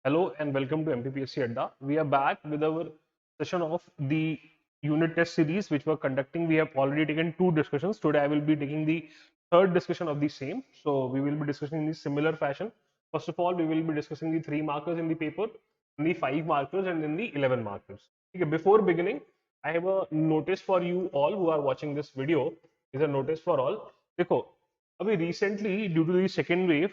Hello and welcome to MPPSC Adda. We are back with our session of the unit test series which we're conducting. We have already taken two discussions. Today I will be taking the third discussion of the same. So we will be discussing in the similar fashion. First of all, we will be discussing the 3 markers in the paper, then the 5 markers and then the 11 markers. Okay, before beginning, I have a notice for you all who are watching this video. Is a notice for all. देखो अभी recently due to the second wave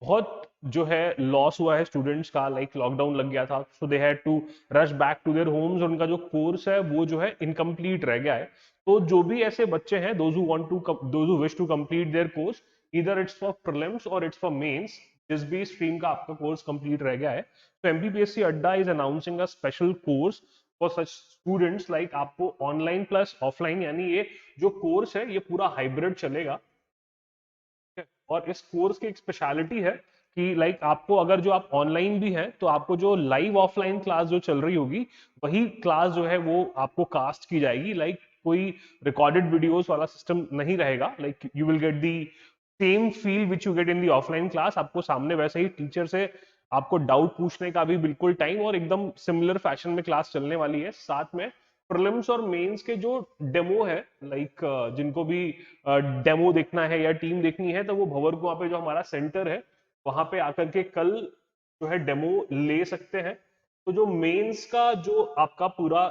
बहुत जो है loss हुआ है students का, like lockdown लग गया था, so they had to rush back to their homes. उनका जो कोर्स है वो जो है इनकम्प्लीट रह गया है। तो जो भी ऐसे बच्चे हैं, those who wish to complete their course, either it's for prelims और इट्स फॉर मेंस, जिस भी स्ट्रीम का आपका कोर्स कंप्लीट रह गया है, तो एमपीपीएससी अड्डा is announcing a special course for such students. Like आपको ऑनलाइन प्लस ऑफलाइन, यानी ये जो कोर्स है ये पूरा हाइब्रिड चलेगा। और इस कोर्स की एक स्पेशलिटी है कि लाइक आपको अगर जो आप ऑनलाइन भी है तो आपको जो लाइव ऑफलाइन क्लास जो चल रही होगी वही क्लास जो है वो आपको कास्ट की जाएगी। लाइक कोई रिकॉर्डेड वीडियोस वाला सिस्टम नहीं रहेगा। Like you will get the same feel which you get in the offline class. आपको सामने वैसे ही टीचर से आपको डाउट पूछने का भी बिल्कुल टाइम और एकदम सिमिलर फैशन में क्लास चलने वाली है। साथ में प्रीलिम्स और मेंस के जो डेमो है, लाइक जिनको भी डेमो देखना है या टीम देखनी है, तो वो भंवर कुआं पे जो हमारा सेंटर है वहां पे आकर के कल जो है डेमो ले सकते हैं। तो जो मेंस का जो आपका पूरा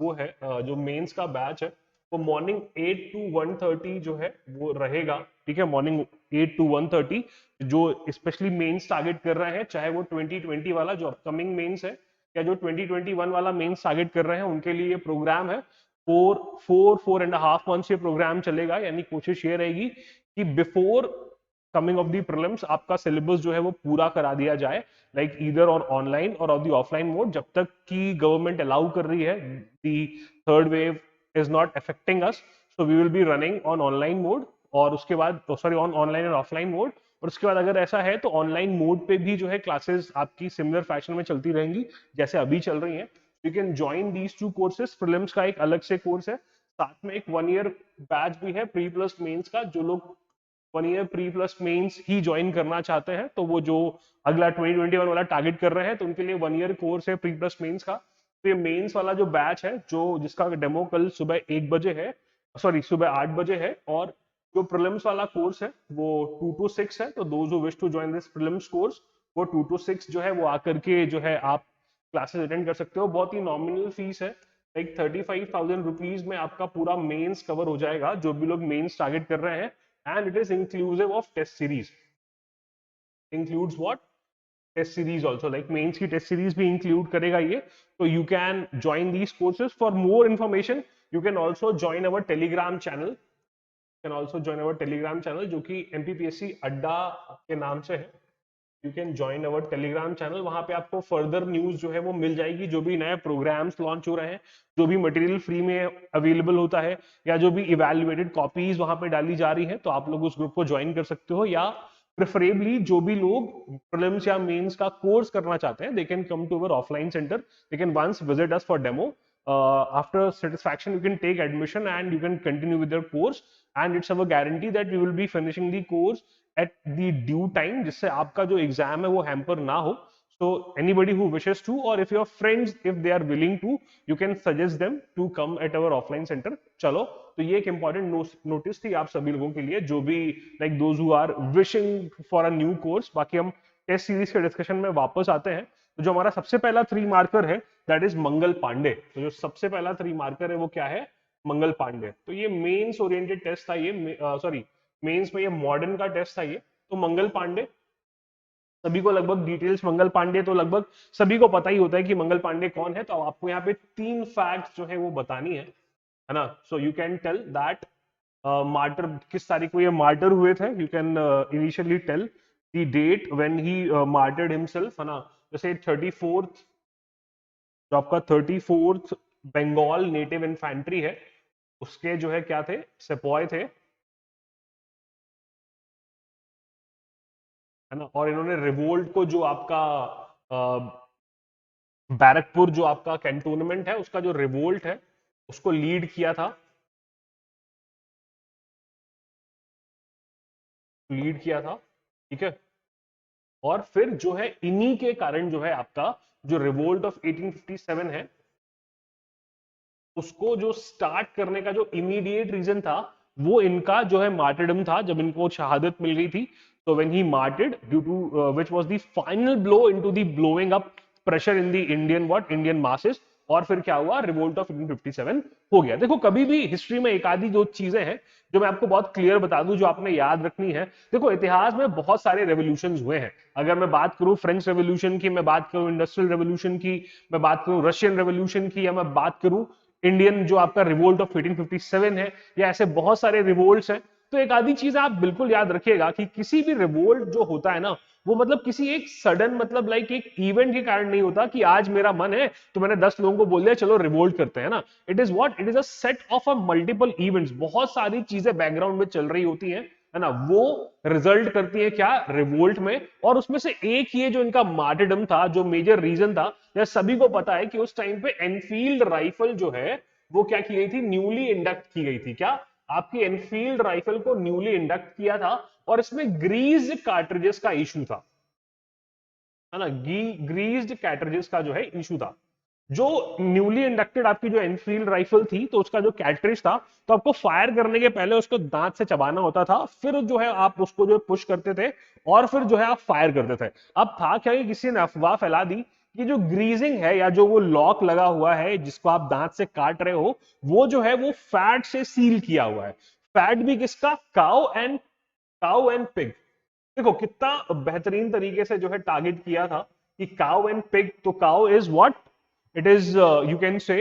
वो है, जो मेंस का बैच है वो मॉर्निंग 8 टू 1:30 जो है वो रहेगा। ठीक है, मॉर्निंग 8 टू 1:30 जो स्पेशली मेंस टारगेट कर रहे हैं, चाहे वो 2020 वाला जो अपकमिंग मेंस है या जो 2021 वाला मेंस टारगेट कर रहे हैं, उनके लिए ये प्रोग्राम है। 4.5 मंथ्स ये प्रोग्राम चलेगा। यानी कोशिश ये रहेगी कि before coming of the prelims आपका सिलेबस जो है वो पूरा करा दिया जाए, लाइक ईदर और ऑनलाइन और ऑफ दी ऑफलाइन मोड, जब तक कि गवर्नमेंट अलाउ कर रही है। The third wave is not affecting us, so we will be running on online mode, और उसके बाद सॉरी ऑन ऑनलाइन और ऑफलाइन मोड। और उसके बाद अगर ऐसा है तो ऑनलाइन मोड पे भी जो है क्लासेस आपकी सिमिलर फैशन में चलती रहेंगी जैसे अभी चल रही हैं। You can join these two courses. Prelims का एक अलग से कोर्स है, साथ में एक 1 ईयर बैच भी है प्री प्लस मेंस का। जो लोग 1 ईयर प्री प्लस मेंस ही ज्वाइन करना चाहते हैं, तो वो जो अगला 2021 वाला टारगेट कर रहे हैं, तो उनके लिए 1 ईयर कोर्स है प्री प्लस मेंस का। तो ये मेंस वाला जो बैच है, जो जिसका डेमो कल सुबह 1 बजे है, सॉरी सुबह 8 बजे है, और जो प्रीलिम्स वाला कोर्स है वो 2 to 6 है। तो those who wish to join this prelims course, वो 2 to 6 जो है वो आकर के जो है आप क्लासेस अटेंड कर सकते हो। बहुत ही नॉमिनल फीस है, लाइक 35,000 रुपीज में आपका पूरा मेंस कवर हो जाएगा, जो भी लोग मेंस टारगेट कर रहे हैं। And it is inclusive of test series. Includes what? Test series also, like mains की टेस्ट सीरीज भी इंक्लूड करेगा ये। तो you can join these courses. For more information you can also join our telegram channel, can also join our telegram channel जो कि MPPSC Adda के नाम से है। You can join our telegram channel. वहां पे आपको फर्दर न्यूज जो है वो मिल जाएगी, जो भी नए प्रोग्राम्स लॉन्च हो रहे हैं, जो भी मटेरियल फ्री में अवेलेबल होता है, या जो भी इवेल्युएटेड कॉपीज वहां पे डाली जा रही है, तो आप लोग उस ग्रुप को ज्वाइन कर सकते हो। या प्रेफरेबली जो भी लोग प्रीलिम्स या मेंस का कोर्स करना चाहते हैं, they can come to our offline centre, they can once visit us for demo. After satisfaction you can take admission and you can continue with your course, and it's our guarantee that we will be finishing the course at the due time, जिससे आपका जो exam है वो hamper ना हो। So anybody who wishes to, or if your friends if they are willing to, you can suggest them to come at our offline center। चलो, तो ये एक इंपॉर्टेंट नोटिस थी आप सभी लोगों के लिए, जो भी like those who are wishing for a new course. बाकी हम टेस्ट सीरीज के डिस्कशन में वापस आते हैं। तो जो हमारा सबसे पहला 3 मार्कर है दैट इज मंगल पांडे। तो जो सबसे पहला 3 मार्कर है वो क्या है? मंगल पांडे। तो ये मेंस ओरिएंटेड टेस्ट था, ये सॉरी मेंस में ये मॉडर्न का टेस्ट था ये। तो मंगल पांडे सभी को लगभग डिटेल्स, मंगल पांडे तो लगभग सभी को पता ही होता है कि मंगल पांडे कौन है। तो आपको यहाँ पे 3 फैक्ट्स जो है वो बतानी है ना। So you can tell that martyr किस तारीख को ये मार्टर हुए थे। You can initially tell the date when he martyred himself, है ना। जैसे 34th, जो आपका 34th बंगाल नेटिव इन्फेंट्री है, उसके जो है क्या थे, सेपॉय थे, है ना। और इन्होंने रिवोल्ट को, जो आपका बैरकपुर जो आपका कैंटोनमेंट है उसका जो रिवोल्ट है उसको लीड किया था, लीड किया था। ठीक है, और फिर जो है इन्हीं के कारण जो है आपका जो रिवोल्ट ऑफ 1857 है उसको जो स्टार्ट करने का जो इमीडिएट रीजन था वो इनका जो है मार्टरडम था, जब इनको शहादत मिल गई थी। तो when he martyred due to which was the final blow into the blowing up pressure in the Indian masses, और फिर क्या हुआ, रिवोल्ट ऑफ 1857 हो गया। देखो कभी भी हिस्ट्री में एक आधी जो चीजें हैं जो मैं आपको बहुत क्लियर बता दूं, जो आपने याद रखनी है। देखो इतिहास में बहुत सारे रेवोल्यूशन हुए हैं। अगर मैं बात करूं फ्रेंच रेवोल्यूशन की, मैं बात करूं इंडस्ट्रियल रेवोल्यूशन की, मैं बात करूं रशियन रेवोल्यूशन की, या मैं बात करूं इंडियन जो आपका रिवोल्ट ऑफ 1857 है, या ऐसे बहुत सारे रिवोल्ट्स हैं। तो एक आधी चीज आप बिल्कुल याद रखिएगा कि किसी भी रिवोल्ट जो होता है ना, वो मतलब किसी एक सडन मतलब लाइक एक इवेंट के कारण नहीं होता कि आज मेरा मन है तो मैंने 10 लोगों को बोल दिया चलो रिवोल्ट करते हैं ना। It is what, it is a set of a multiple events, बहुत सारी चीजें बैकग्राउंड में चल रही होती हैं, है ना, वो रिजल्ट करती है क्या, रिवोल्ट में। और उसमें से एक ये जो इनका मार्टरडम था, जो मेजर रीजन था, या सभी को पता है कि उस टाइम पे एनफील्ड राइफल जो है वो क्या की गई थी, न्यूली इंडक्ट की गई थी। क्या, आपकी एनफील्ड राइफल को न्यूली इंडक्ट किया था, और इसमें ग्रीज्ड कार्ट्रिजेस का इशू था, है ना, ग्रीज्ड कार्ट्रिजेस का जो है इशू था। जो न्यूली इंडक्टेड आपकी जो एनफील्ड राइफल थी, तो उसका जो कैट्रिज था, तो आपको फायर करने के पहले उसको दांत से चबाना होता था, फिर जो है आप उसको जो पुश करते थे, और फिर जो है आप फायर करते थे। अब था क्या कि किसी ने अफवाह फैला दी कि जो ग्रीजिंग है या जो वो लॉक लगा हुआ है जिसको आप दांत से काट रहे हो, वो जो है वो फैट से सील किया हुआ है। फैट भी किसका, काउ एंड पिग। देखो कितना बेहतरीन तरीके से जो है टारगेट किया था कि काउ एंड पिग। तो cow is what, it is you can say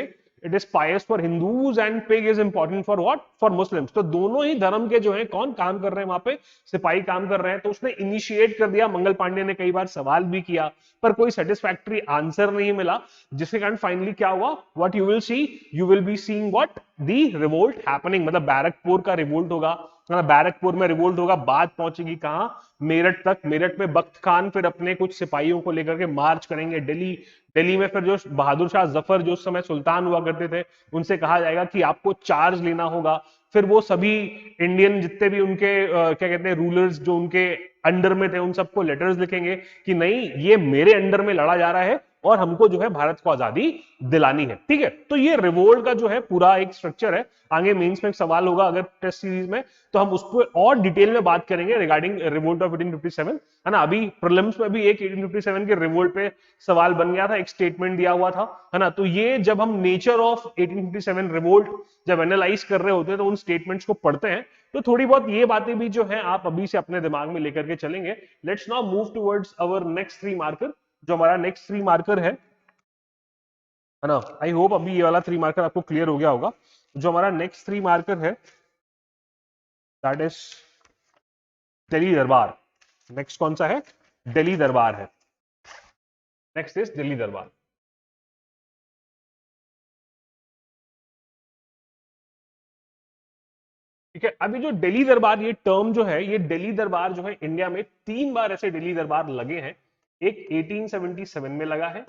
it is pious for Hindus and pig is important for what, for Muslims। तो दोनों ही धर्म के जो है कौन काम कर रहे हैं वहां पे, सिपाही काम कर रहे हैं। तो उसने इनिशिएट कर दिया, मंगल पांडे ने कई बार सवाल भी किया पर कोई सेटिस्फैक्टरी आंसर नहीं मिला, जिसके कारण फाइनली क्या हुआ, what you will C, you will be seeing what, the revolt happening, मतलब बैरकपुर का रिवोल्ट होगा, बैरकपुर में रिवोल्ट होगा, बात पहुंचेगी कहां, मेरठ तक। मेरठ में बख्त खान फिर अपने कुछ सिपाहियों को लेकर के मार्च करेंगे दिल्ली। दिल्ली में फिर जो बहादुर शाह जफर जो उस समय सुल्तान हुआ करते थे, उनसे कहा जाएगा कि आपको चार्ज लेना होगा। फिर वो सभी इंडियन जितने भी उनके क्या कहते हैं रूलर्स जो उनके अंडर में थे, उन सबको लेटर्स लिखेंगे कि नहीं ये मेरे अंडर में लड़ा जा रहा है और हमको जो है भारत को आजादी दिलानी है। ठीक है, तो ये रिवोल्ट का जो है पूरा एक स्ट्रक्चर है। आगे मेंस में एक सवाल होगा अगर टेस्ट सीरीज में, तो हम उस पर और डिटेल में बात करेंगे रिगार्डिंग रिवोल्ट ऑफ 1857, है ना। अभी प्रीलिम्स में भी एक 1857 के रिवोल्ट पे सवाल बन गया था, एक स्टेटमेंट दिया हुआ था, है ना। तो ये जब हम नेचर ऑफ 1857 रिवोल्ट जब एनालाइज कर रहे होते हैं तो उन स्टेटमेंट्स को पढ़ते हैं, तो थोड़ी बहुत ये बातें भी जो है आप अभी से अपने दिमाग में लेकर के चलेंगे। Let's now move towards our next 3 marker. जो हमारा नेक्स्ट 3 मार्कर है ना, आई होप अभी ये वाला 3 मार्कर आपको क्लियर हो गया होगा। जो हमारा नेक्स्ट 3 मार्कर है दैट इज दिल्ली दरबार। नेक्स्ट कौन सा है, दिल्ली दरबार है। नेक्स्ट इज दिल्ली दरबार। ठीक है, अभी जो दिल्ली दरबार ये टर्म जो है, ये दिल्ली दरबार जो है इंडिया में 3 बार ऐसे दिल्ली दरबार लगे हैं। एक 1877 में लगा है,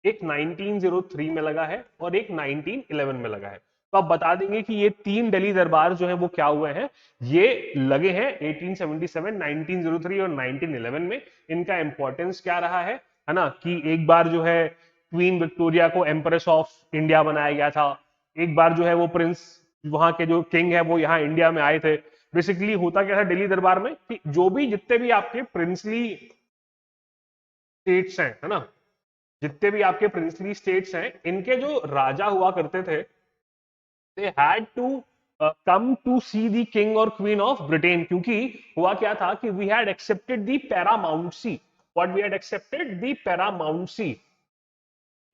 एक 1903 में लगा है, और एक 1911 में लगा है। तो आप बता देंगे कि ये 3 दिल्ली दरबार जो है वो क्या हुए हैं, ये लगे हैं 1877, 1903 और 1911 में। इनका इंपॉर्टेंस क्या रहा है ना, कि एक बार जो है क्वीन विक्टोरिया को एम्प्रेस ऑफ इंडिया बनाया गया था, एक बार जो है वो प्रिंस वहां के जो किंग है वो यहाँ इंडिया में आए थे। बेसिकली होता क्या था दिल्ली दरबार में कि जो भी जितने भी आपके प्रिंसली स्टेट्स हैं, है ना, जितने भी आपके प्रिंसली स्टेट्स हैं, इनके जो राजा हुआ करते थे, they had to come to see the king और क्वीन ऑफ ब्रिटेन। क्योंकि हुआ क्या था कि we had accepted the paramountcy, what we had accepted the paramountcy,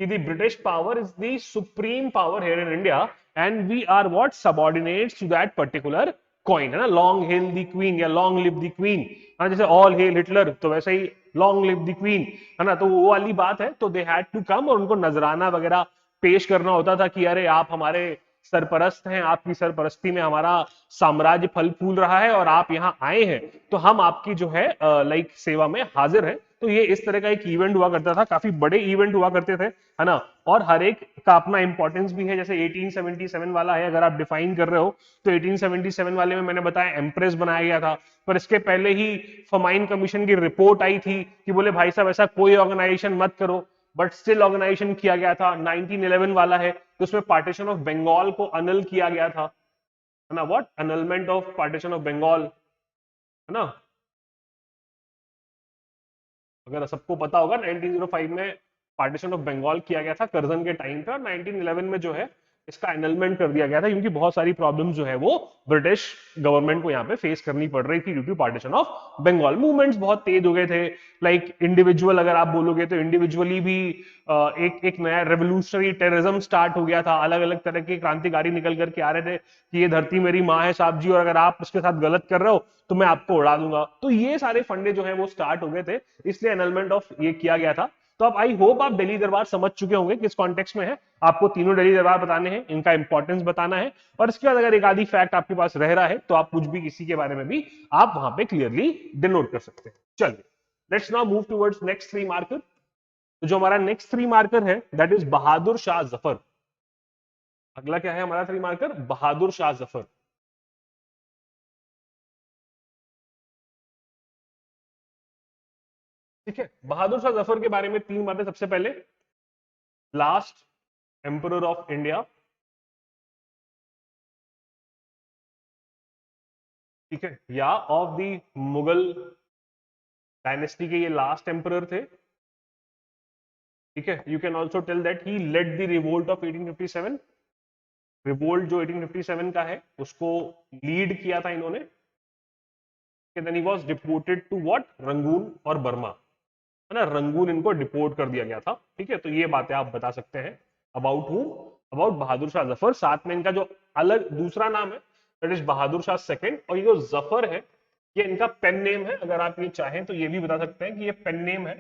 कि the British power is the supreme power here in India and we are what, subordinates to that particular coin, है ना। long hail the queen या long live the queen, है ना, जैसे all hail Hitler, तो वैसे ही long live the queen, है ना। तो वो वाली बात है। तो they had to come और उनको नजराना वगैरह पेश करना होता था कि अरे आप हमारे सरपरस्त हैं, आपकी सरपरस्ती में हमारा साम्राज्य फल फूल रहा है और आप यहाँ आए हैं, तो हम आपकी जो है लाइक सेवा में हाजिर हैं। तो ये इस तरह का एक इवेंट हुआ करता था, काफी बड़े इवेंट हुआ करते थे, है ना। और हर एक का अपना इंपॉर्टेंस भी है। जैसे 1877 वाला है, अगर आप डिफाइन कर रहे हो तो 1877 वाले में मैंने बताया एम्प्रेस बनाया गया था, पर इसके पहले ही फमाइन कमीशन की रिपोर्ट आई थी कि बोले भाई साहब ऐसा कोई ऑर्गेनाइजेशन मत करो, बट स्टिल ऑर्गेनाइजेशन किया गया था। 1911 वाला है तो उसमें पार्टीशन ऑफ बंगाल को अनल किया गया था, है ना, what annulment of partition of Bengal, है ना। अगर सबको पता होगा 1905 में पार्टीशन ऑफ बंगाल किया गया था करजन के टाइम पे, और 1911 में जो है इसका एनलमेंट कर दिया गया था, क्योंकि बहुत सारी प्रॉब्लम्स जो है वो ब्रिटिश गवर्नमेंट को यहाँ पे फेस करनी पड़ रही थी due to partition of Bengal. Movements बहुत तेज हो गए थे, लाइक इंडिविजुअल अगर आप बोलोगे तो इंडिविजुअली भी एक नया रेवोल्यूशनरी टेररिज्म स्टार्ट हो गया था। अलग अलग तरह के क्रांतिकारी निकल करके आ रहे थे कि ये धरती मेरी माँ है साहब जी, और अगर आप उसके साथ गलत कर रहे हो तो मैं आपको उड़ा दूंगा। तो ये सारे फंडे जो है वो स्टार्ट हो गए थे, इसलिए एनलमेंट ऑफ ये किया गया था। तो अब आई होप आप दिल्ली दरबार समझ चुके होंगे किस कॉन्टेक्स्ट में है। आपको तीनों दिल्ली दरबार बताने हैं, इनका इंपॉर्टेंस बताना है, और इसके बाद अगर एक आधी फैक्ट आपके पास रह रहा है तो आप कुछ भी किसी के बारे में भी आप वहां पे क्लियरली डिनोट कर सकते हैं। चलिए, let's now move towards next 3 marker. तो जो हमारा नेक्स्ट 3 मार्कर है दैट इज बहादुर शाह जफर। अगला क्या है हमारा 3 मार्कर? बहादुर शाह जफर। ठीक है, बहादुर शाह जफर के बारे में 3 बातें। सबसे पहले, लास्ट एम्परर ऑफ इंडिया, ठीक है, या ऑफ द मुगल डायनेस्टी के ये लास्ट एम्परर थे। ठीक है, you can also tell that he led the revolt of 1857। Revolt जो 1857 का है उसको लीड किया था इन्होंने। Then he was deported to what? Rangoon और बर्मा, है ना। रंगून इनको डिपोर्ट कर दिया गया था। ठीक है, तो ये बातें आप बता सकते हैं about whom, about Bahadur Shah Zafar. साथ में इनका जो अलग दूसरा नाम है that is Bahadur Shah second, और ये जो जफर है ये इनका पेन नेम है। अगर आप ये चाहें तो ये भी बता सकते हैं कि ये पेन नेम है।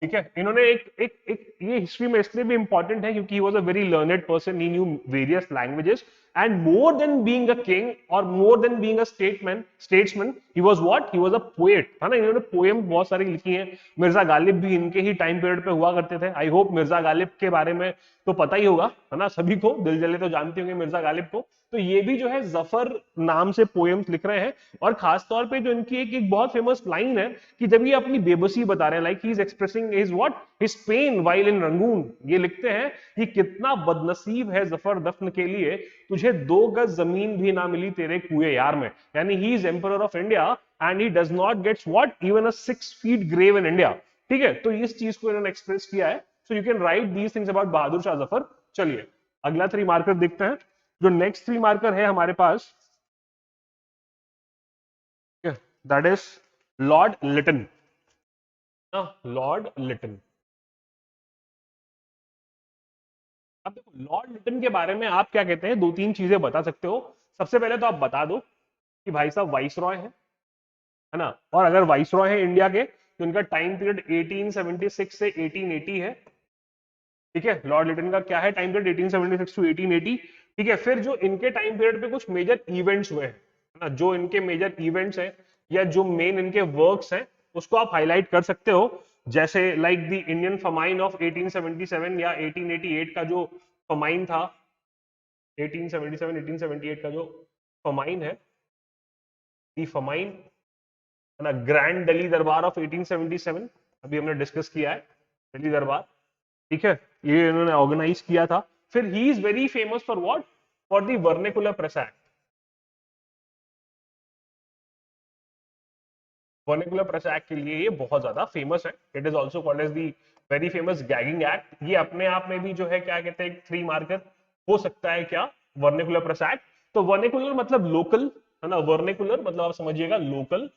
ठीक है, इन्होंने एक ये हिस्ट्री में इसलिए भी इंपॉर्टेंट है क्योंकि he was a very learned person, he knew various languages, and more than being a king और more than being a statesman, he was what? He was a poet, है ना। इन्होंने पोएम बहुत सारी लिखी हैं। मिर्जा गालिब भी इनके ही टाइम पीरियड पे हुआ करते थे। आई होप मिर्जा गालिब के बारे में तो पता ही होगा, है ना, सभी को दिल जले तो जानते होंगे मिर्जा गालिब को। तो ये भी जो है जफर नाम से पोएम्स लिख रहे हैं, और खास तौर पे जो इनकी एक बहुत फेमस लाइन है कि जब ये अपनी बेबसी बता रहे हैं, like he is expressing his what? His pain while in Rangoon. ये लिखते हैं कि कितना बदनसीब है जफर दफन के लिए, तुझे 2 गज जमीन भी ना मिली तेरे कुए यार में। यानी he is emperor of India and he does not gets what? Even a 6 feet grave in India. ठीक है, तो इस चीज को इन्होंने एक्सप्रेस किया है। So you can write these things about Bahadur Shah Zafar. चलिए, अगला 3 मार्कर देखते हैं। जो नेक्स्ट 3 मार्कर है हमारे पास, that is lord Lytton. Lord Lytton. अब देखो, लॉर्ड लिटन के बारे में आप क्या कहते हैं? 2-3 चीजें बता सकते हो। सबसे पहले तो आप बता दो कि भाई साहब वाइस रॉय है ना, और अगर वाइस रॉय है इंडिया के तो इनका टाइम पीरियड 1876 से 1880 है। ठीक है, लॉर्ड लिटन का क्या है टाइम पीरियड? 1876 टू 1880। ठीक है, फिर जो इनके टाइम पीरियड पे कुछ मेजर इवेंट्स हुए हैं, है ना, जो इनके मेजर इवेंट्स हैं या जो मेन इनके वर्क्स हैं उसको आप हाईलाइट कर सकते हो। जैसे like the Indian famine of 1877 या 1888 का जो फमाइन था, 1877 1878 का जो फमाइन है, दी फमाइन, है ना, ग्रैंड दिल्ली दरबार ऑफ 1877, अभी हमने डिस्कस किया है दिल्ली दरबार। ठीक है, ये इन्होंने ऑर्गेनाइज किया था। फिर he is very famous for what? For the vernacular press act. Vernacular press act के लिए ये बहुत ज्यादा फेमस है। It is also called as the very famous gagging act. ये अपने आप में भी जो है क्या कहते हैं 3 मार्कर हो सकता है क्या? Vernacular press act. तो वर्निकुलर मतलब लोकल, है ना, वर्निकुलर मतलब आप समझिएगा local.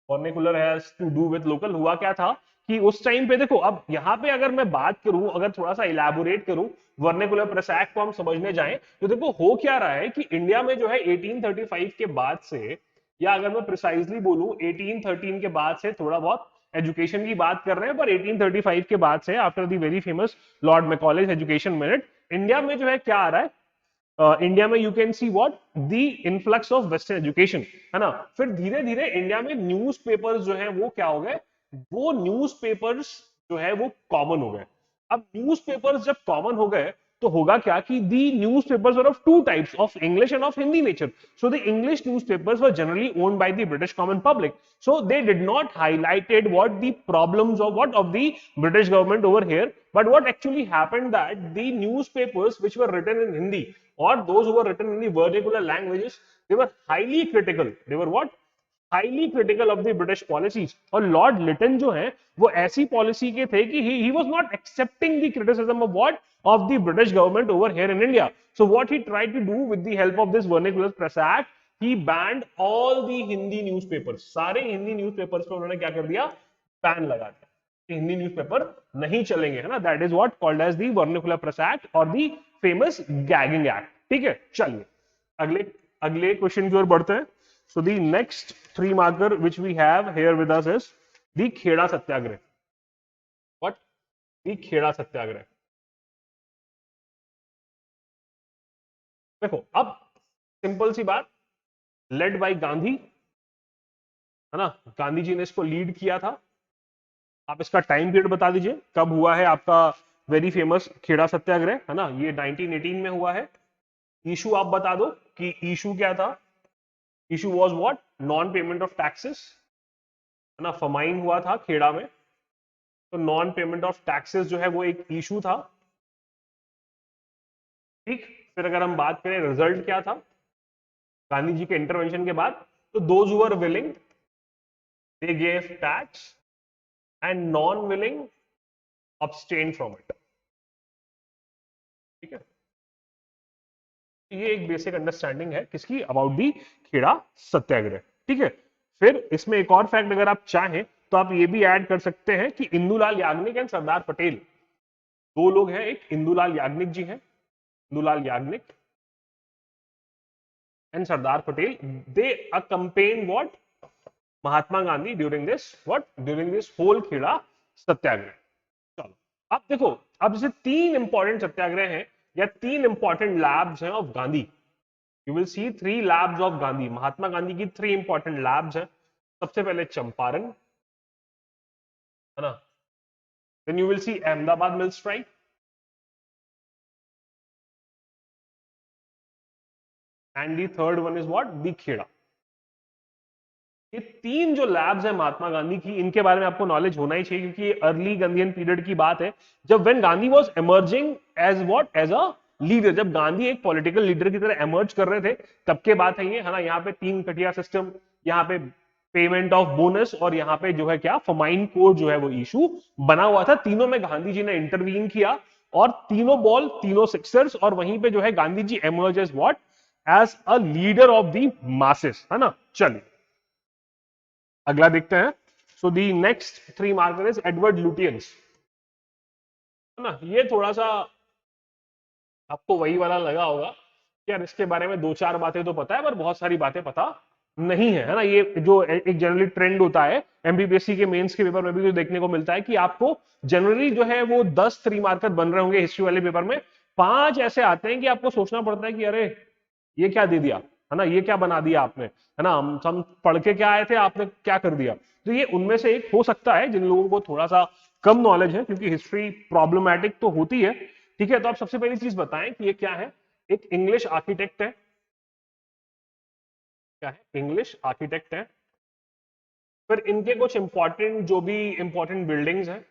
Vernacular has to do with local. हुआ क्या था कि उस टाइम पे देखो, अब यहाँ पे अगर मैं बात करूं, अगर थोड़ा सा इलेबोरेट करूं वर्निकुलर प्रेस एक्ट को हम समझने जाएं, तो देखो हो क्या रहा है कि इंडिया में जो है 1835 के बाद से, या अगर मैं प्रिसाइजली बोलूं 1813 के बाद से, थोड़ा बहुत एजुकेशन की बात कर रहे हैं, पर 1835 के बाद से after the very famous lord Macaulay's education minute, India में जो है क्या आ रहा है? इंडिया में you can see what? The influx of western education, है ना। फिर धीरे धीरे इंडिया में न्यूज़पेपर्स जो है वो क्या हो गए? वो न्यूज़पेपर्स जो है वो कॉमन हो गए। अब न्यूज़पेपर्स जब कॉमन हो गए तो होगा क्या कि the newspapers were of two types, of English and of Hindi nature. So the English newspapers were generally owned by the British common public, so they did not highlighted what the problems of the British government over here, but what actually happened that the newspapers which were written in Hindi or those who were written in the vernacular languages, they were highly critical, they were what, highly critical of the British policies. और lord Lytton जो है वो ऐसी policy के थे कि he was not accepting the criticism of what, of the British government over here in India. So what he tried to do with the help of this vernacular press act, he banned all the Hindi newspapers, सारे Hindi newspapers पे उन्होंने क्या कर दिया, ban लगा दिया, Hindi newspaper नहीं चलेंगे, है ना। That is what called as the vernacular press act और द फेमस गैगिंग एक्ट। ठीक है, चलिए अगले अगले क्वेश्चन की ओर बढ़ते हैं। So the next 3 marker which we have here with us is the Kheda Satyagrah. What? The Kheda Satyagrah. देखो अब सिंपल सी बात, लेड बाय गांधी, है ना, गांधी जी ने इसको लीड किया था। आप इसका टाइम पीरियड बता दीजिए, कब हुआ है आपका वेरी फेमस खेड़ा सत्याग्रह, है ना, ये 1918 में हुआ है। इशू आप बता दो कि इशू क्या था। Issue was what, non payment of taxes, है ना, फमाइन हुआ था खेड़ा में, तो नॉन पेमेंट ऑफ टैक्सेस जो है वो एक इशू था। ठीक, फिर अगर हम बात करें रिजल्ट क्या था गांधी जी के इंटरवेंशन के बाद, तो those who were willing they gave tax and non willing abstain from it. ठीक है, ये एक बेसिक अंडरस्टैंडिंग है किसकी, अबाउट दी खेड़ा सत्याग्रह। ठीक है, फिर इसमें एक और फैक्ट अगर आप चाहें तो आप ये भी ऐड कर सकते हैं कि इंदुलाल याग्निक एंड सरदार पटेल, दो लोग हैं, एक इंदुलाल याग्निक जी हैं, Indulal Yagnik and Sardar Patel, they accompanied what, Mahatma Gandhi during this what, during this whole Kheda Satyagraha. चलो अब देखो, अब जैसे 3 इंपॉर्टेंट सत्याग्रह हैं या 3 इंपॉर्टेंट लैब्स हैं of Gandhi, you will see 3 labs of Gandhi, Mahatma Gandhi की 3 इंपॉर्टेंट लैब्स हैं। सबसे पहले चंपारण, है ना, then you will see Ahmedabad mill strike, and the third one is what, the Kheda. ये 3 जो लैब्स हैं महात्मा गांधी की, इनके बारे में आपको नॉलेज होना ही चाहिए, क्योंकि ये अर्ली गांधीयन पीरियड की बात है, जब when Gandhi was emerging as what, as a leader, जब गांधी एक पॉलिटिकल लीडर की तरह एमर्ज कर रहे थे, तब के बात है ये, है ना। यहाँ पे 3 कटिया सिस्टम, यहाँ पे पेमेंट ऑफ बोनस, और यहाँ पे जो है क्या, फमाइन कोड जो है वो इशू बना हुआ था। तीनों में गांधी जी ने इंटरवीन किया, और तीनों बॉल तीनों सिक्सर्स, और वहीं पे जो है Gandhi ji emerge as what, as a leader of the masses, है ना। चलिए अगला देखते हैं। So the next 3 marker is Edward Lutyens, है ना। ये थोड़ा सा आपको वही वाला लगा होगा कि यार इसके बारे में 2-4 बातें तो पता है, पर बहुत सारी बातें पता नहीं है ना। ये जो एक जनरली ट्रेंड होता है एमपीपीएससी के मेंस के पेपर में भी जो देखने को मिलता है कि आपको जनरली जो है वो 10 3 मार्कर बन रहे होंगे हिस्ट्री वाले पेपर में, 5 ऐसे आते हैं कि आपको सोचना पड़ता है कि अरे ये क्या दे दिया, है ना, ये क्या बना दिया आपने, है ना, हम पढ़ के क्या आए थे, आपने क्या कर दिया। तो ये उनमें से एक हो सकता है जिन लोगों को थोड़ा सा कम नॉलेज है, क्योंकि हिस्ट्री प्रॉब्लमैटिक तो होती है। ठीक है, तो आप सबसे पहली चीज बताएं कि ये क्या है। एक इंग्लिश आर्किटेक्ट है, क्या है, इंग्लिश आर्किटेक्ट है। फिर इनके कुछ इंपॉर्टेंट, जो भी इंपॉर्टेंट बिल्डिंग्स हैं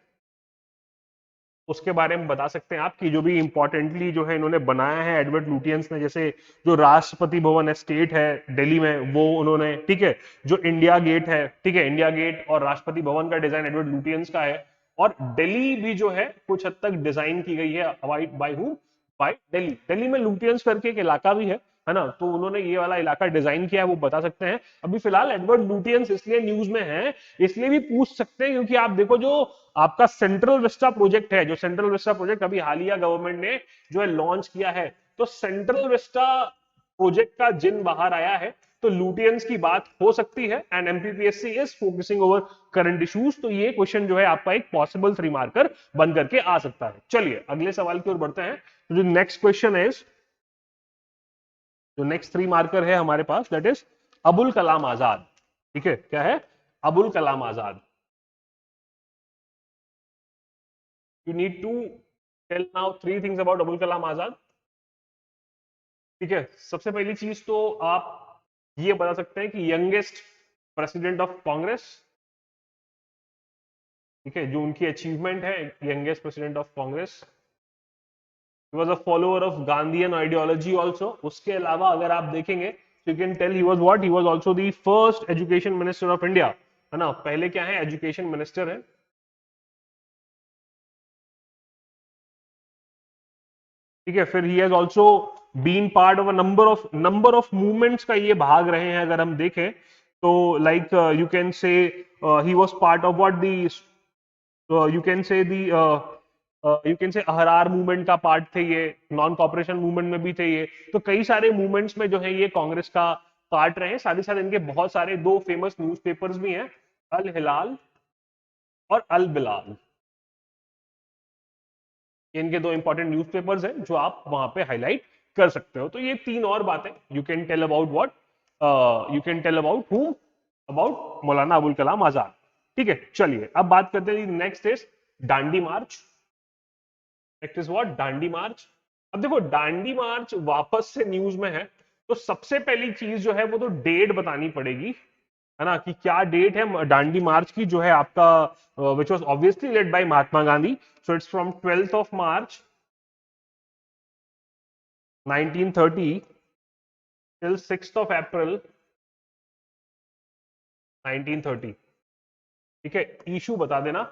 उसके बारे में बता सकते हैं आप, कि जो भी इंपॉर्टेंटली जो है इन्होंने बनाया है एडवर्ड लुटियंस ने, जैसे जो राष्ट्रपति भवन एस्टेट है दिल्ली में वो उन्होंने, ठीक है, जो इंडिया गेट है, ठीक है, इंडिया गेट और राष्ट्रपति भवन का डिजाइन एडवर्ड लुटियंस का है। और दिल्ली भी जो है कुछ हद तक डिजाइन की गई है by who, by Delhi. Delhi में लुटियंस करके एक इलाका भी है ना, तो उन्होंने ये वाला इलाका डिजाइन किया है, वो बता सकते हैं। अभी फिलहाल एडवर्ड लुटियंस इसलिए न्यूज में है, इसलिए भी पूछ सकते हैं क्योंकि आप देखो जो आपका सेंट्रल विस्टा प्रोजेक्ट है, जो सेंट्रल विस्टा प्रोजेक्ट अभी हालिया गवर्नमेंट ने जो है लॉन्च किया है, तो सेंट्रल विस्टा प्रोजेक्ट का जिन बाहर आया है, तो लुटियंस की बात हो सकती है। And MPPSC is focusing over current issues, तो ये क्वेश्चन जो है आपका एक पॉसिबल 3 मार्कर बन करके आ सकता है। चलिए अगले सवाल की ओर बढ़ते हैं। तो जो नेक्स्ट क्वेश्चन इज, जो नेक्स्ट 3 मार्कर है हमारे पास, दैट इज अबुल कलाम आजाद। ठीक है, क्या है, Abul Kalam Azad. You need to tell now 3 things about Abul Kalam Azad. ठीक है, सबसे पहली चीज तो आप ये बता सकते हैं कि यंगेस्ट प्रेसिडेंट ऑफ कांग्रेस। ठीक है, जो उनकी अचीवमेंट है, youngest president of Congress. He was a follower of Gandhian ideology also. उसके अलावा अगर आप देखेंगे तो you can tell he was what, he was also the first education minister of India, है ना। पहले क्या है, एजुकेशन मिनिस्टर है। ठीक है, फिर he has also been part of a number of movements का ये भाग रहे हैं अगर हम देखें तो, लाइक यू कैन से he was part of what the, you can say the, you can से अहरार मूवमेंट का पार्ट थे ये, नॉन कॉपरेशन मूवमेंट में भी थे ये। तो कई सारे मूवमेंट्स में जो है ये कांग्रेस का पार्ट रहे हैं। साथ ही साथ इनके बहुत सारे 2 फेमस न्यूज़पेपर्स भी हैं, अल हिलाल और अल बिलाल। इनके 2 इंपॉर्टेंट न्यूज़पेपर्स हैं जो आप वहां पे हाईलाइट कर सकते हो। तो ये 3 और बातें you can tell about what, you can tell about whom, about Maulana Abul Kalam Azad. ठीक है, चलिए अब बात करते हैं next is Dandi march. Next is what, Dandi march. अब देखो दांडी मार्च वापस से न्यूज में है, तो सबसे पहली चीज जो है वो तो डेट बतानी पड़ेगी, है ना, कि क्या डेट है दांडी मार्च की, जो है आपका which was obviously led by Mahatma Gandhi. So it's from 12th of March 1930 till 6th of April 1930। ठीक है, इशू बता देना,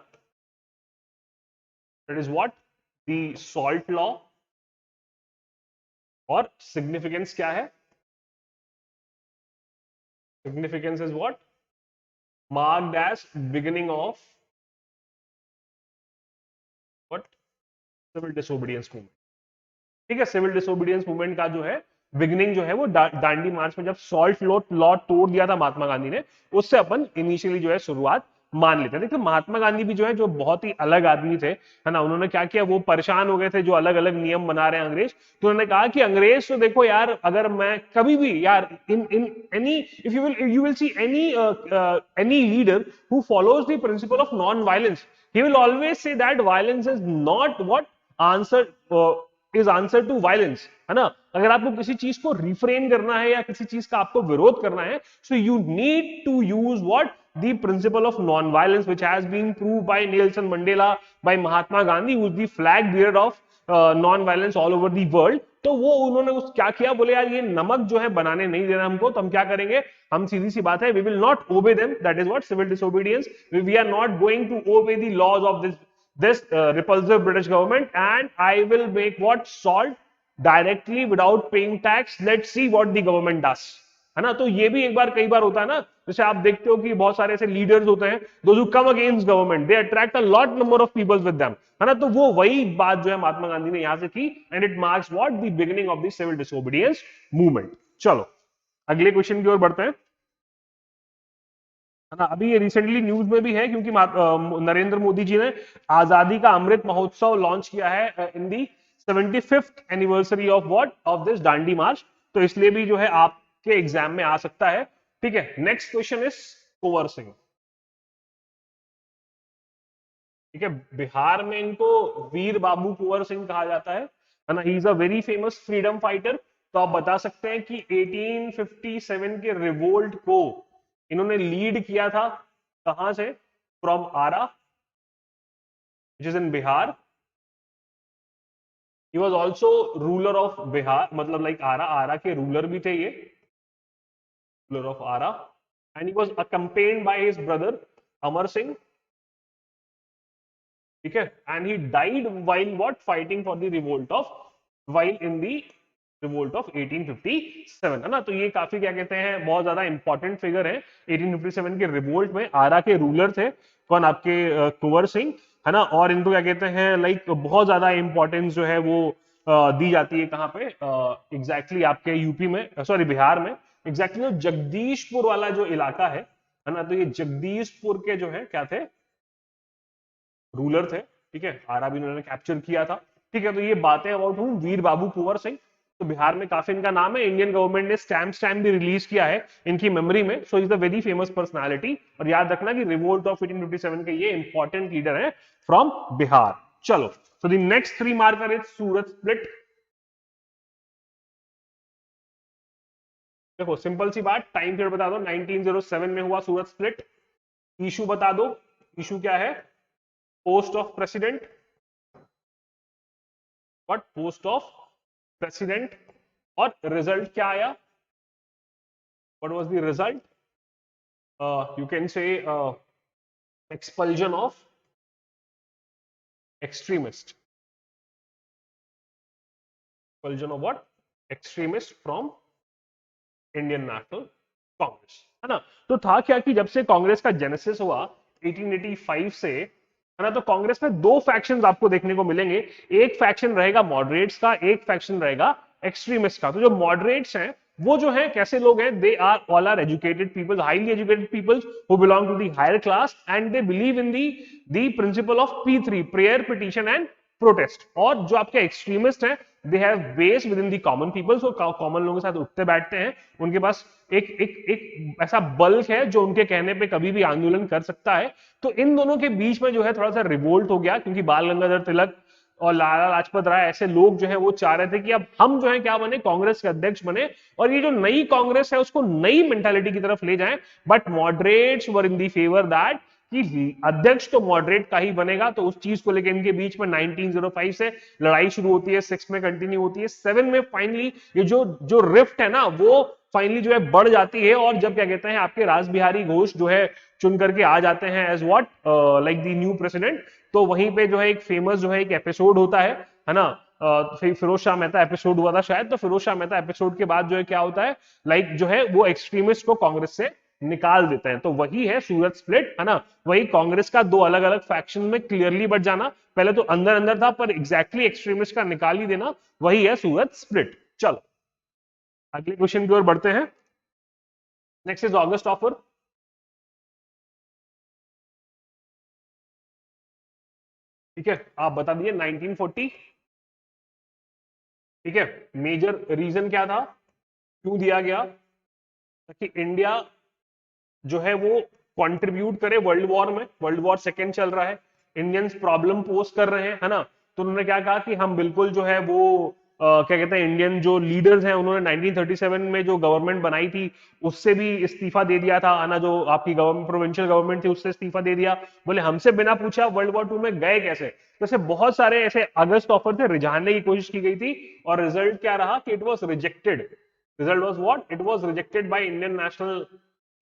that is what, the salt law. और सिग्निफिकेंस क्या है, significance is what, marked as beginning of what, civil disobedience movement. ठीक है, civil disobedience movement का जो है बिगिनिंग जो है वो दांडी मार्च में, जब सॉल्ट लॉ तोड़ दिया था महात्मा गांधी ने, उससे अपन इनिशियली जो है शुरुआत मान लेते हैं। देखिए महात्मा गांधी भी जो है, जो बहुत ही अलग आदमी थे, है ना, उन्होंने क्या किया, वो परेशान हो गए थे जो अलग अलग नियम बना रहे हैं अंग्रेज। तो उन्होंने कहा कि अंग्रेज तो देखो यार, अगर मैं कभी भी यार in in any, if you will see any leader who follows the principle of non violence, he will always say that violence is not what answer, is answer to violence, है ना। अगर आपको किसी चीज को रिफ्रेन करना है या किसी चीज का आपको विरोध करना है, so you need to use what, the principle of non-violence, which has been proved by Nelson Mandela, by Mahatma Gandhi, who is the flag bearer of non-violence all over the world। तो वो उन्होंने उस क्या किया, बोले यार ये नमक जो है बनाने नहीं देना हमको, तो हम क्या करेंगे, हम सीधी सी बात है, we will not obey them, that is what civil disobedience, we are not going to obey the laws of this repulsive British government, and I will make what, salt directly without paying tax, let's see what the government does, है ना। तो ये भी एक बार, कई बार होता है ना, जैसे आप देखते हो कि बहुत सारे ऐसे लीडर्स होते हैं, those who come against government, they attract a lot number of peoples with them, है ना। तो वो वही बात जो है महात्मा गांधी ने यहां से की, and it marks what, the beginning of the civil disobedience movement. चलो अगले क्वेश्चन की ओर बढ़ते हैं, है ना। अभी ये रिसेंटली न्यूज में भी है, क्योंकि नरेंद्र मोदी जी ने आजादी का अमृत महोत्सव लॉन्च किया है in the 75th anniversary of what, of this Dandi march. तो इसलिए भी जो है आपके एग्जाम में आ सकता है। ठीक है, next question is Kunwar Singh. ठीक है, बिहार में इनको वीर बाबू कुंवर सिंह कहा जाता है ना। He is a very famous freedom fighter. तो आप बता सकते हैं कि 1857 के रिवोल्ट को इन्होंने लीड किया था, कहां से, from Arrah, which is in Bihar. He was also ruler of Bihar, मतलब लाइक आरा के रूलर भी थे ये, ruler of Arrah. And he was accompanied by his brother Amar Singh. ठीक है, and he died while what, fighting for the revolt of, while in the revolt of 1857, है ना। तो ये काफी क्या कहते हैं, बहुत ज्यादा इंपॉर्टेंट फिगर है। 1857 के रिवोल्ट में आरा के रूलर थे कौन, आपके कुंवर सिंह, है ना। और इनको क्या कहते हैं, लाइक बहुत ज्यादा इंपॉर्टेंस जो है वो दी जाती है कहाँ पे, एग्जैक्टली आपके यूपी में, सॉरी बिहार में, एग्जैक्टली जगदीशपुर वाला जो इलाका है ना। तो ये जगदीशपुर के जो है क्या थे, रूलर थे। ठीक है, आरा भी उन्होंने कैप्चर किया था। ठीक है, तो ये बातें अबाउट हूँ वीर बाबू कुंवर सिंह। तो बिहार में काफी इनका नाम है, इंडियन गवर्नमेंट ने स्टैम्प भी रिलीज किया है इनकी मेमोरी में। So is the very famous personality. और याद रखना कि रिवोल्ट ऑफ 1857 के ये इंपॉर्टेंट लीडर है फ्रॉम बिहार। चलो, so the next 3 marker is Surat split. देखो सिंपल सी बात, टाइम पीरियड बता दो, 1907 में हुआ सूरत स्प्लिट। इशू बता दो, इशू क्या है, post of president, what, post of president. और रिजल्ट क्या आया, what was the result, you can से expulsion of extremist, expulsion of what, extremist from Indian National Congress, है ना। तो था क्या कि जब से कांग्रेस का जेनेसिस हुआ 1885 से, है ना, तो कांग्रेस में दो फैक्शंस आपको देखने को मिलेंगे। एक फैक्शन रहेगा मॉडरेट्स का, एक फैक्शन रहेगा एक्सट्रीमिस्ट का। तो जो मॉडरेट्स हैं वो जो है कैसे लोग हैं, they are all are educated people, highly educated people who belong to the higher class and they believe in the principle of P3, prayer, petition and protest. और जो आपके एक्सट्रीमिस्ट हैं, they have base within the common people, so common लोगों के साथ उठते बैठते हैं, उनके पास एक ऐसा बल्क है जो उनके कहने पे कभी भी आंदोलन कर सकता है। तो इन दोनों के बीच में जो है थोड़ा सा रिवोल्ट हो गया, क्योंकि बाल गंगाधर तिलक और लाला लाजपत राय ऐसे लोग जो है वो चाह रहे थे कि अब हम जो है क्या बने, कांग्रेस के अध्यक्ष बने, और ये जो नई कांग्रेस है उसको नई मेंटालिटी की तरफ ले जाएं। But moderates were in the favour that कि अध्यक्ष तो मॉडरेट का ही बनेगा। तो उस चीज को लेकर इनके बीच में 1905 से लड़ाई शुरू होती है, 6 में कंटिन्यू होती है, 7 में फाइनली ये जो रिफ्ट है ना वो फाइनली जो है बढ़ जाती है। और जब क्या कहते हैं आपके रास बिहारी घोष जो है चुन करके आ जाते हैं as what, like the new president, तो वहीं पे जो है एक फेमस जो है एक एपिसोड होता है ना, फिरोज शाह मेहता एपिसोड हुआ था शायद। तो फिरोज शाह मेहता एपिसोड के बाद जो है क्या होता है, लाइक जो है वो एक्सट्रीमिस्ट को कांग्रेस से निकाल देते हैं। तो वही है सूरत स्प्लिट, है ना, वही कांग्रेस का दो अलग अलग फैक्शन में क्लियरली बढ़ जाना। पहले तो अंदर अंदर था पर एग्जैक्टली एक्सट्रीमिस्ट का निकाल ही देना, वही है सूरत स्प्लिट। चलो अगले क्वेश्चन की ओर बढ़ते हैं। Next is August offer. ठीक है, आप बता दीजिए 1940। ठीक है, मेजर रीजन क्या था, क्यों दिया गया, ताकि इंडिया जो है वो कंट्रीब्यूट करे वर्ल्ड वॉर में। वर्ल्ड वॉर सेकेंड चल रहा है, इंडियंस प्रॉब्लम पोस्ट कर रहे हैं, है ना। तो उन्होंने क्या कहा कि हम बिल्कुल जो है वो क्या कहते हैं, इंडियन जो लीडर्स हैं उन्होंने 1937 में जो गवर्नमेंट बनाई थी उससे भी इस्तीफा दे दिया था, है ना, जो आपकी गवर्नमेंट प्रोविंशियल गवर्नमेंट थी उससे इस्तीफा दे दिया। बोले हमसे बिना पूछा वर्ल्ड वॉर 2 में गए कैसे। तो ऐसे बहुत सारे ऐसे अगस्त ऑफर थे, रिझाने की कोशिश की गई थी, और रिजल्ट क्या रहा कि it was rejected. Result was what, it was rejected by Indian National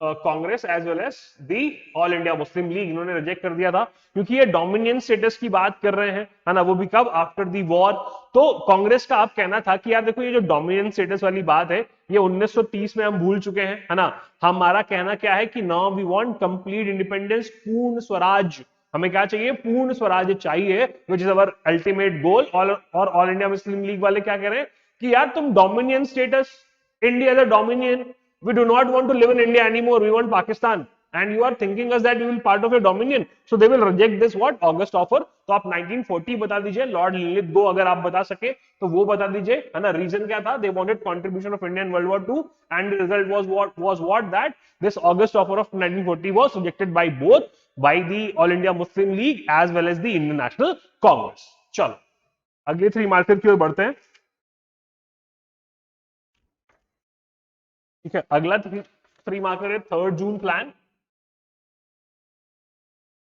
Congress as well as the all India Muslim League. इन्होंने रिजेक्ट कर दिया था क्योंकि ये डोमिनियन स्टेटस की बात कर रहे हैं, है ना, वो भी कब, आफ्टर दी वॉर। तो कांग्रेस का आप कहना था कि यार देखो ये जो डोमिनियन स्टेटस वाली बात है ये 1930 में हम भूल चुके हैं, है ना। हमारा कहना क्या है कि now we want complete independence, Purna Swaraj. हमें क्या चाहिए, पूर्ण स्वराज चाहिए, which is our ultimate goal. और ऑल इंडिया मुस्लिम लीग वाले क्या कह रहे हैं कि यार तुम dominion status, India is a dominion, we do not want to live in India anymore, we want Pakistan, and you are thinking us that we will part of your dominion, so they will reject this what, August offer। तो आप 1940 बता दीजिए, Lord लिलिथगो अगर आप बता सके तो वो बता दीजिए, है ना। रीजन क्या था, they wanted contribution of India in World War II, and the result was what that this August offer of 1940 was rejected by both, by the All India Muslim League as well as the Indian National Congress। चलो अगले 3 marker की ओर बढ़ते हैं। ठीक है, अगला 3 marker है 3rd June plan.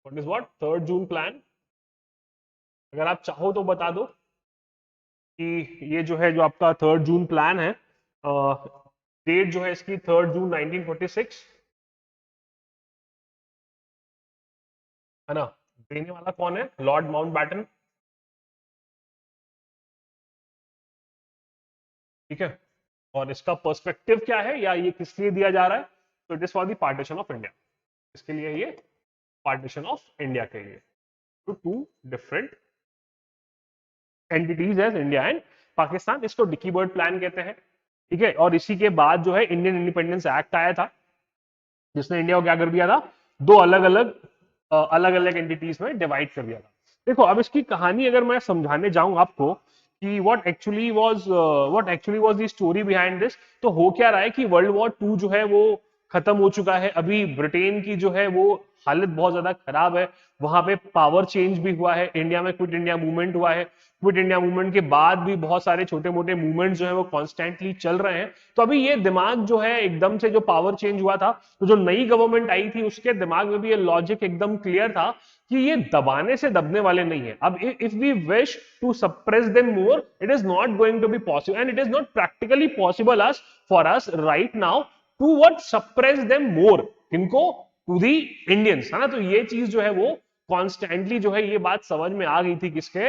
What is what, 3rd June plan. अगर आप चाहो तो बता दो कि ये जो है जो आपका 3rd जून प्लान है, डेट जो है इसकी 3rd जून 1946, है ना। देने वाला कौन है, लॉर्ड माउंटबैटन। ठीक है, और इसका पर्सपेक्टिव क्या है या ये किस लिए दिया जा रहा है, तो it is for the partition of India. इसके लिए ये पार्टीशन ऑफ इंडिया के लिए, तो 2 डिफरेंट एंटिटीज है, इंडिया एंड पाकिस्तान। इसको डिकी बर्ड प्लान कहते हैं। ठीक है, और इसी के बाद जो है इंडियन इंडिपेंडेंस एक्ट आया था, जिसने इंडिया को क्या कर दिया था, दो अलग अलग एंटिटीज में डिवाइड कर दिया था। देखो अब इसकी कहानी अगर मैं समझाने जाऊं आपको कि what actually was the story behind this, तो हो क्या रहा है कि वर्ल्ड वॉर 2 जो है वो खत्म हो चुका है। अभी ब्रिटेन की जो है वो हालत बहुत ज्यादा खराब है, वहां पे पावर चेंज भी हुआ है, इंडिया में क्विट इंडिया मूवमेंट हुआ है, क्विट इंडिया मूवमेंट के बाद भी बहुत सारे छोटे मोटे मूवमेंट्स जो है वो कॉन्स्टेंटली चल रहे हैं। तो अभी ये दिमाग जो है एकदम से जो पावर चेंज हुआ था, तो जो नई गवर्नमेंट आई थी उसके दिमाग में भी ये लॉजिक एकदम क्लियर था कि ये दबाने से दबने वाले नहीं है। अब if we wish to suppress them more, it is not going to be possible and it is not practically possible us for us right now to what suppress them more, किनको, टू दी इंडियंस, है ना। तो ये चीज जो है वो constantly जो है ये बात समझ में आ गई थी किसके,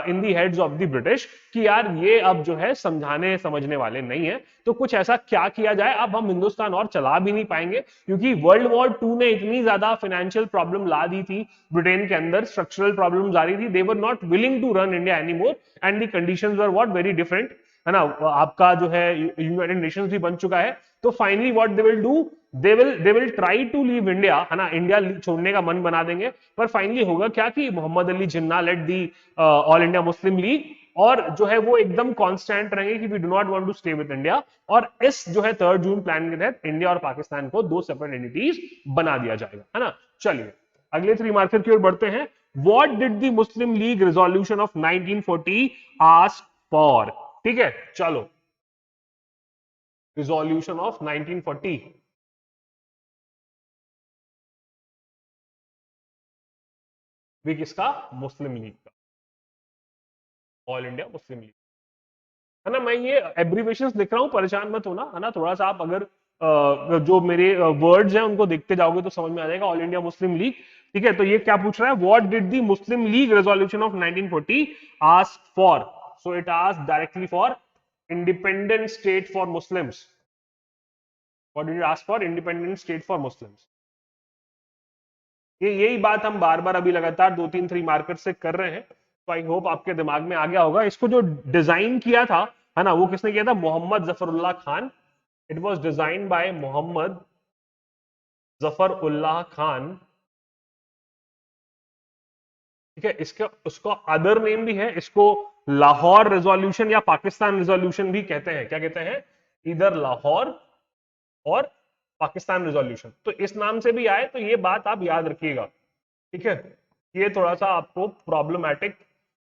इन दी हेड्स ऑफ द ब्रिटिश, कि यार ये अब जो है समझाने समझने वाले नहीं है। तो कुछ ऐसा क्या किया जाए, अब हम हिंदुस्तान और चला भी नहीं पाएंगे क्योंकि वर्ल्ड वॉर 2 ने इतनी ज्यादा फाइनेंशियल प्रॉब्लम ला दी थी ब्रिटेन के अंदर, स्ट्रक्चरल प्रॉब्लम्स आ रही थी, they were not willing to run India any more and the conditions were what very different, है ना। आपका जो है यूनाइटेड नेशंस भी बन चुका है, तो finally what they will do, they will try to leave India, है ना, इंडिया छोड़ने का मन बना देंगे। पर फाइनली होगा क्या कि Mohammad Ali Jinnah led the all India Muslim League, और जो है वो एकदम कांस्टेंट रहेंगे कि we do not want to stay with India, और इस जो है 3 जून प्लान के तहत इंडिया और पाकिस्तान को 2 सेपरेट एंटिटीज बना दिया जाएगा, है ना। चलिए अगले 3 मार्कर की ओर बढ़ते हैं। What did the Muslim league resolution of 1940 ask for, ठीक है, चलो रिजोल्यूशन ऑफ 1940, भी किसका, मुस्लिम लीग का, ऑल इंडिया मुस्लिम लीग, है ना। मैं ये एब्रीवेशंस लिख रहा हूं, परेशान मत होना, है ना। थोड़ा सा आप अगर जो मेरे वर्ड्स हैं उनको देखते जाओगे तो समझ में आ जाएगा। ऑल इंडिया मुस्लिम लीग, ठीक है। तो ये क्या पूछ रहा है, what did the Muslim league resolution of 1940 ask for, so it ask directly for independent state for Muslims. What did it ask for, independent state for Muslims. ये यही बात हम बार बार अभी लगातार 2-3 मार्कर से कर रहे हैं, तो आई होप आपके दिमाग में आ गया होगा। इसको जो डिजाइन किया था, है ना, वो किसने किया था, Mohammad Zafrullah Khan. It was design by Mohammad Zafrullah Khan, ठीक है। इसका उसका अदर नेम भी है, इसको लाहौर रेजोल्यूशन या पाकिस्तान रेजोल्यूशन भी कहते हैं। क्या कहते हैं, इधर लाहौर और पाकिस्तान रेजोल्यूशन, तो इस नाम से भी आए, तो ये बात आप याद रखिएगा, ठीक है। ये थोड़ा सा आपको प्रॉब्लमैटिक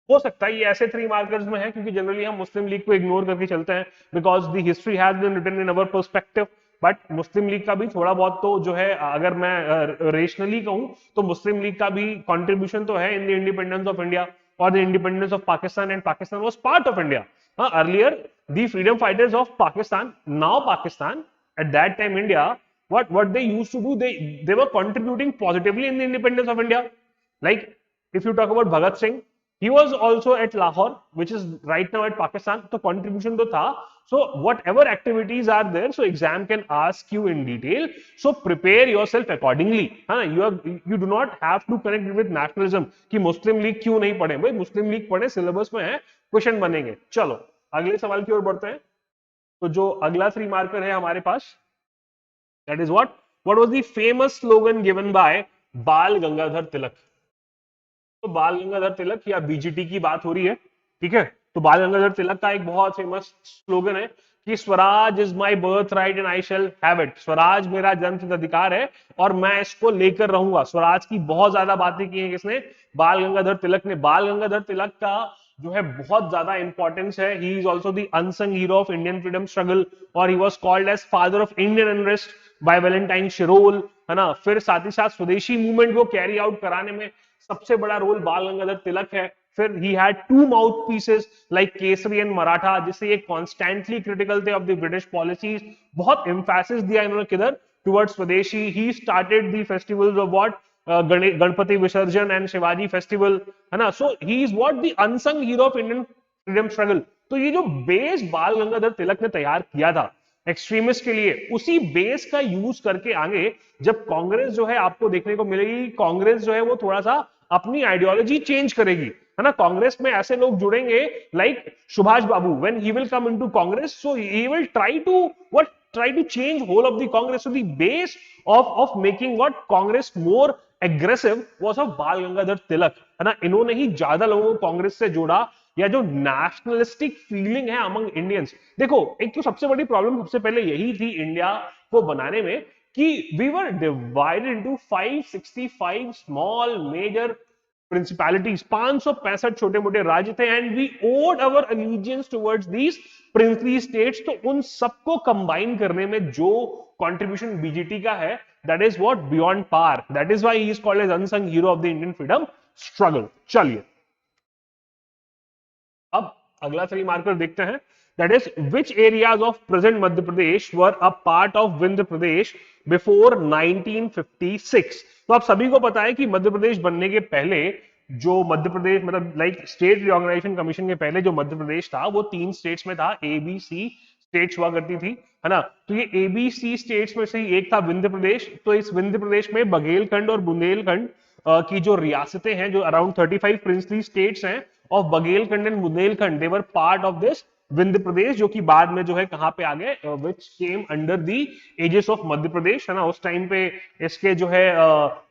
हो सकता है, ये ऐसे 3 मार्कर्स में है क्योंकि जनरली हम मुस्लिम लीग को इग्नोर करके चलते हैं because the history has been written in our perspective, but Muslim League का भी थोड़ा बहुत तो जो है, अगर मैं रेशनली कहूं तो मुस्लिम लीग का भी कंट्रीब्यूशन तो है in the independence of India और the independence of Pakistan, and Pakistan was part of India earlier, the freedom fighters of Pakistan, now Pakistan, at that time India, what they used to do, they were contributing positively in the independence of India. Like if you talk about Bhagat Singh, he was also at Lahore, which is right now at Pakistan, तो contribution तो था। So whatever activities are there, so exam can ask you in detail, so prepare yourself accordingly, हाँ, you do not have to connect with nationalism कि मुस्लिम league क्यों नहीं पढ़े, भाई मुस्लिम league पढ़े, सिलेबस में है, क्वेश्चन बनेंगे। चलो अगले सवाल की ओर बढ़ते हैं। तो जो अगला 3 मार्कर है हमारे पास, that is what was the famous slogan given by Bal Gangadhar तिलक। तो बाल गंगाधर तिलक या बीजीटी की बात हो रही है, ठीक है। तो बाल गंगाधर तिलक का एक बहुत फेमस स्लोगन है कि Swaraj is my birth right and I shall have it, Swaraj मेरा जन्मसिद्ध अधिकार है और मैं इसको लेकर रहूंगा। स्वराज की बहुत ज्यादा बातें की हैं किसने, बाल गंगाधर तिलक ने। बाल गंगाधर तिलक का जो है बहुत ज्यादा इंपॉर्टेंस है, he is also the unsung hero of Indian freedom struggle, और he was called as father of Indian unrest by Valentine Chirol, है ना। फिर साथ ही साथ स्वदेशी मूवमेंट को कैरी आउट कराने में सबसे बड़ा रोल बाल गंगाधर तिलक है। फिर he had 2 mouth pieces like Kesari and Maratha, जिससे ये कॉन्स्टेंटली क्रिटिकल थे ऑफ द ब्रिटिश पॉलिसीज। बहुत एम्फेसिस दिया इन्होंने किधर, towards swadeshi. He started the festivals of what, Ganapati Visarjan and Shivaji festival, है ना। So he is what the unsung hero of Indian freedom struggle. तो ये जो बेस बाल गंगाधर तिलक ने तैयार किया था एक्सट्रीमिस्ट के लिए, उसी बेस का यूज करके आगे जब कांग्रेस जो है आपको देखने को मिलेगी, कांग्रेस जो है वो थोड़ा सा अपनी आइडियोलॉजी चेंज करेगी, है ना। कांग्रेस में ऐसे लोग जुड़ेंगे like Subhash Babu, when he will come into Congress, so he will try to change whole of the Congress. So the base of making what Congress more aggressive was of बाल गंगाधर तिलक, है ना। इन्होंने ही ज्यादा लोगों को कांग्रेस से जोड़ा, या जो नेशनलिस्टिक फीलिंग है अमंग इंडियंस। देखो एक तो सबसे बड़ी प्रॉब्लम सबसे पहले यही थी इंडिया को बनाने में कि we were divided into 565 small major principalities, 565 छोटे मोटे राज्य थे, and we owed our allegiance towards these princely states. तो उन सबको कंबाइन करने में जो कंट्रीब्यूशन बीजेटी का है, that is what, beyond par, that is why he is called as unsung hero of the Indian freedom struggle. चलिए अब अगला 3 मार्कर देखते हैं, that is which areas of present Madhya Pradesh were a part of Vindhya Pradesh before 1956। तो आप सभी को पता है कि मध्य प्रदेश बनने के पहले जो मध्य प्रदेश, मतलब लाइक स्टेट रिऑर्गेनाइजेशन कमीशन के पहले जो मध्य प्रदेश था वो 3 स्टेट्स में था, ABC स्टेट्स हुआ करती थी, है ना। तो ये ABC स्टेट्स में से ही एक था विंध्य प्रदेश। तो इस विंध्य प्रदेश में बघेलखंड और बुंदेलखंड की जो रियासतें हैं, जो अराउंड 35 प्रिंसली स्टेट्स हैं of Baghelkhand and Bundelkhand, they were part of this Vindhya Pradesh, जो कि बाद में जो है कहां पे आ गए, which came under the aegis of Madhya Pradesh, है ना। उस टाइम पे इसके जो है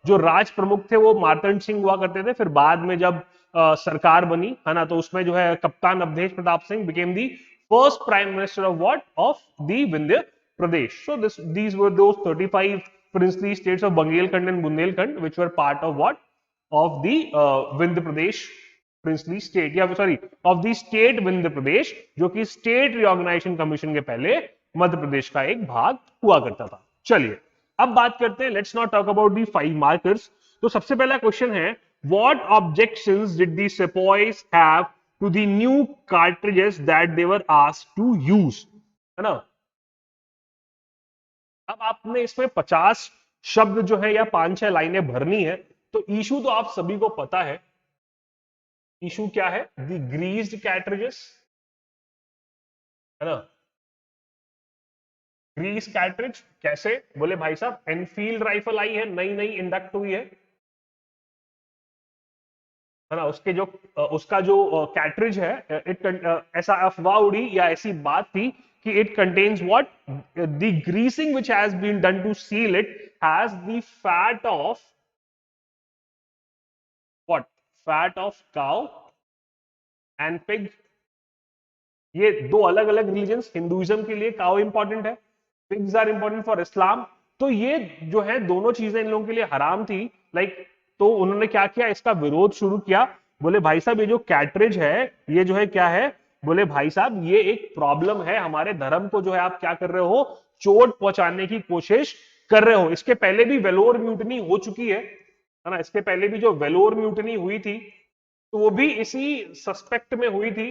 जो राज प्रमुख थे वो मार्तंड सिंह हुआ करते थे। फिर बाद में जब सरकार बनी, है ना, तो उसमें जो है कप्तान Awadhesh Pratap Singh became the first prime minister of what, of the Vindhya Pradesh. So these were those 35 princely states of Bundelkhand and Bundelkhand which were part of what, of the Vindhya Pradesh princely state, या sorry of the state Vindhya Pradesh, जो कि state reorganisation commission के पहले मध्य प्रदेश का एक भाग हुआ करता था। चलिए अब बात करते हैं, let's not talk about the 5 markers. तो सबसे पहला क्वेश्चन है, what objections did the sepoys have to the new cartridges that they were asked to use, है ना। अब आपने इसमें 50 शब्द जो है या 5-6 लाइनें भरनी है। तो इशू तो आप सभी को पता है, इशू क्या है, द ग्रीस्ड कैट्रिजेस, है ना। ग्रीस कैट्रिज कैसे, बोले भाई साहब एनफील्ड राइफल आई है, नई नई इंडक्ट हुई है ना। उसके जो उसका जो कैट्रिज है, इट ऐसा अफवाह उड़ी या ऐसी बात थी कि it contains what, the greasing which has been done to seal it has the fat of what, fat of cow and pig. ये दो अलग अलग रिलीजन्स, हिंदुइज्म के लिए काउ इंपॉर्टेंट है, pigs are important for Islam. तो ये जो है दोनों चीजें इन लोगों के लिए हराम थी, लाइक तो उन्होंने क्या किया, इसका विरोध शुरू किया। बोले भाई साहब ये जो कैट्रिज है ये जो है क्या है, बोले भाई साहब ये एक प्रॉब्लम है, हमारे धर्म को जो है आप क्या कर रहे हो, चोट पहुंचाने की कोशिश कर रहे हो। इसके पहले भी वेलोर म्यूटनी हो चुकी है ना। इसके पहले भी जो वेलोर म्यूटनी हुई थी तो वो भी इसी सस्पेक्ट में हुई थी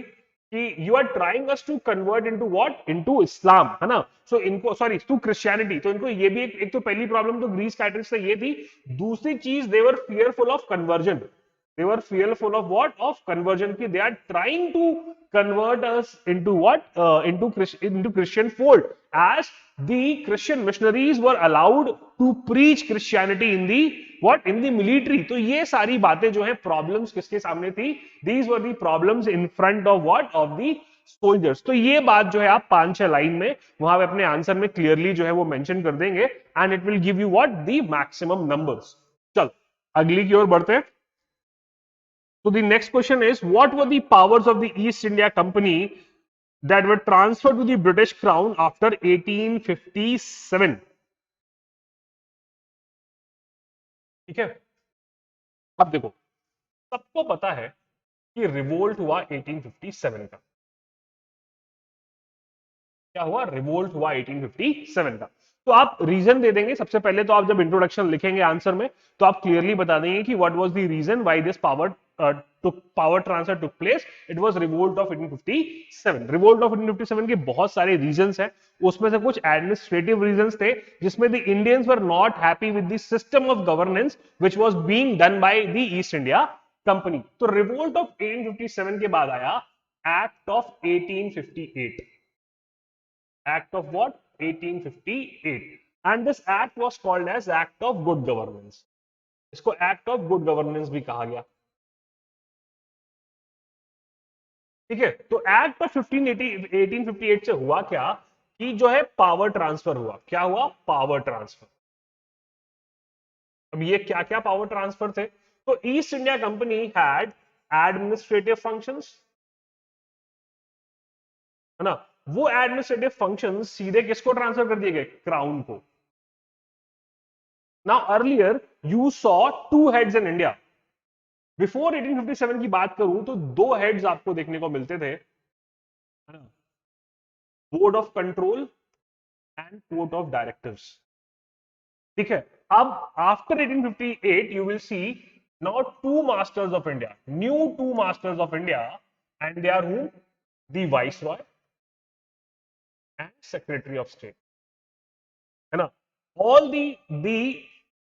कि you are trying us to convert into what, into Islam, है ना। सो इनको सॉरी टू क्रिश्चियनिटी। तो इनको ये भी एक तो पहली प्रॉब्लम तो ग्रीस कैटरिज से ये थी। दूसरी चीज, they were fearful of conversion, they were fearful of what, of conversion, ki they are trying to convert us into what, into Christian fold, as the Christian missionaries were allowed to preach Christianity in the what, in the military। तो ये सारी बातें जो है problems किसके सामने थी, these were the problems in front of what, of the soldiers. तो ये बात जो है आप 5-6 लाइन में वहां पे अपने आंसर में क्लियरली जो है वो मेंशन कर देंगे, and it will give you what, the maximum numbers. चल अगली की ओर बढ़ते हैं। So the next question is, what were the powers of the East India Company that were transferred to the British Crown after 1857? ठीक है, अब देखो सबको पता है कि रिवोल्ट हुआ 1857 का। क्या हुआ, रिवोल्ट हुआ 1857 का। तो आप रीजन दे देंगे सबसे पहले। तो आप जब इंट्रोडक्शन लिखेंगे आंसर में तो आप क्लियरली बता देंगे कि what was the reason why this power transfer took place, it was revolt of 1857। Revolt of 1857 के बहुत सारे रीजंस हैं, उसमें से कुछ एडमिनिस्ट्रेटिव रीजंस थे, जिसमें the Indians were not happy with the system of governance which was being done by the east India company. तो रिवोल्ट ऑफ 1857 के बाद आया act of 1858। Act of what? 1858. And this act was called as Act of Good Governance. इसको Act of Good Governance भी कहा गया। ठीक है, तो Act of 1858 से हुआ क्या कि जो है पावर ट्रांसफर हुआ। क्या हुआ, पावर ट्रांसफर। अब ये क्या क्या पावर ट्रांसफर थे, तो east India company had administrative functions, है ना। वो एडमिनिस्ट्रेटिव फंक्शन सीधे किसको ट्रांसफर कर दिए गए, क्राउन को। Now earlier you saw two heads in India. Before 1857 की बात करूं तो दो हेड्स आपको देखने को मिलते थे, board of control and board of directors. ठीक है. अब after 1858 you will see now two masters of India, new two masters of India, and they are whom? The viceroy and secretary of state. है ना. All the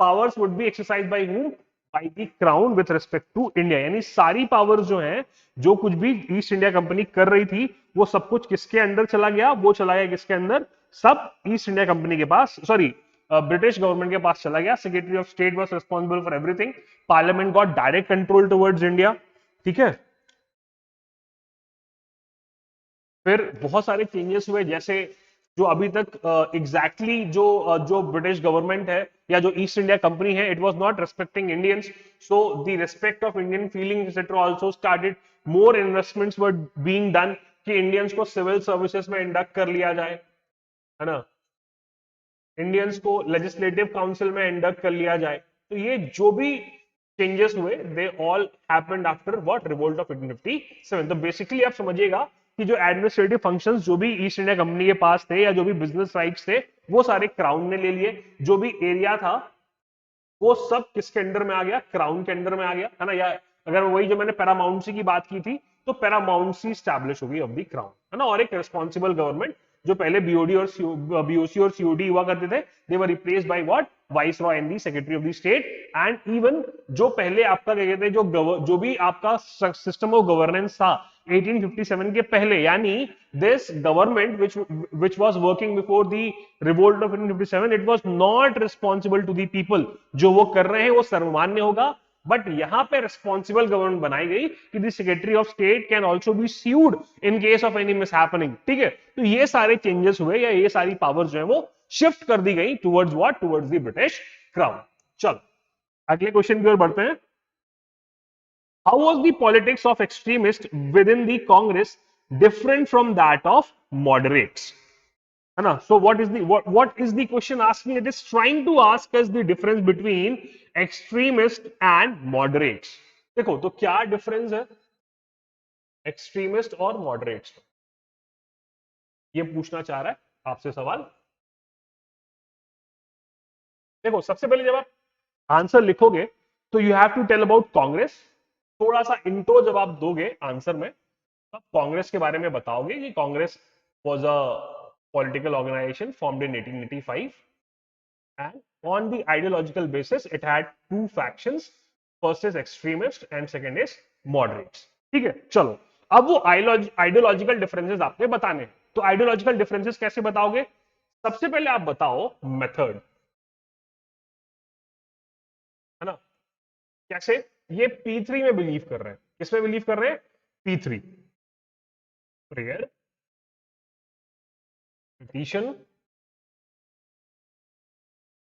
powers would be exercise by whom? By the crown with respect to India. यानी सारी powers जो हैं, जो कुछ भी east India company कर रही थी, वो सब कुछ किसके अंदर चला गया? वो चला गया किसके अंदर? सब ईस्ट इंडिया कंपनी के पास, सॉरी ब्रिटिश गवर्नमेंट के पास चला गया. Secretary of state was responsible for everything. Parliament got direct control towards India. ठीक है. फिर बहुत सारे चेंजेस हुए, जैसे जो अभी तक एग्जैक्टली जो ब्रिटिश गवर्नमेंट है या जो ईस्ट इंडिया कंपनी है, it was not respecting Indians. So the respect of Indian feelings etcetera also started. More investments were being done कि इंडियंस को सिविल सर्विसेज में इंडक्ट कर लिया जाए. है ना. इंडियंस को लेजिस्लेटिव काउंसिल में इंडक्ट कर लिया जाए. तो ये जो भी चेंजेस हुए, they all happened after what? Revolt of 1857. तो बेसिकली आप समझिएगा कि जो एडमिनिस्ट्रेटिव फंक्शंस जो भी ईस्ट इंडिया कंपनी के पास थे या जो भी बिजनेस राइट्स थे, वो सारे क्राउन ने ले लिए. जो भी एरिया था वो सब किसके अंडर में आ गया? क्राउन के अंडर में आ गया. है ना. या अगर वही जो मैंने पैरामाउंसी की बात की थी, तो पैरामाउंसी स्टैब्लिश होगी ऑफ द क्राउन. है ना. और एक रिस्पॉन्सिबल गवर्नमेंट. जो पहले बीओडी और बीओसी और सीओडी हुआ करते थे, they were replaced by what? Viceroy and the secretary of the state. And even जो पहले आपका क्या कहते हैं, जो भी आपका सिस्टम ऑफ गवर्नेंस था 1857 के पहले, यानी this government which was working before the revolt of 1857, it was not responsible to the people. जो वो कर रहे हैं वो सर्वमान्य होगा, बट यहां पे रिस्पॉन्सिबल गवर्नमेंट बनाई गई कि the secretary of state can also be sued in case of any mishappening. ठीक है. तो ये सारे चेंजेस हुए, या ये सारी पावर्स जो है वो शिफ्ट कर दी गई towards what? Towards the British crown. चलो अगले क्वेश्चन की ओर बढ़ते हैं. How was the politics of extremists within the Congress different from that of moderates? है ना. So what is the question asking? It is trying to ask us the difference between extremist and moderates. देखो तो क्या difference है extremist और moderates? ये पूछना चाह रहा है आपसे सवाल. देखो सबसे पहले जब आप आंसर लिखोगे तो you have to tell about Congress. थोड़ा सा इंट्रो जब आप दोगे आंसर में, तब कांग्रेस के बारे में बताओगे कि Congress was a political organisation formed in 1885 and on the ideological basis it had two factions. First is extremist and second is moderates. ठीक है. चलो अब वो आइडियोलॉजिकल डिफरेंसेस आपने बताने. तो आइडियोलॉजिकल डिफरेंसेस कैसे बताओगे? सबसे पहले आप बताओ मेथड. है ना. कैसे? ये P3 में बिलीव कर रहे हैं. किसमें बिलीव कर रहे हैं? P3. प्रेयर, पिटीशन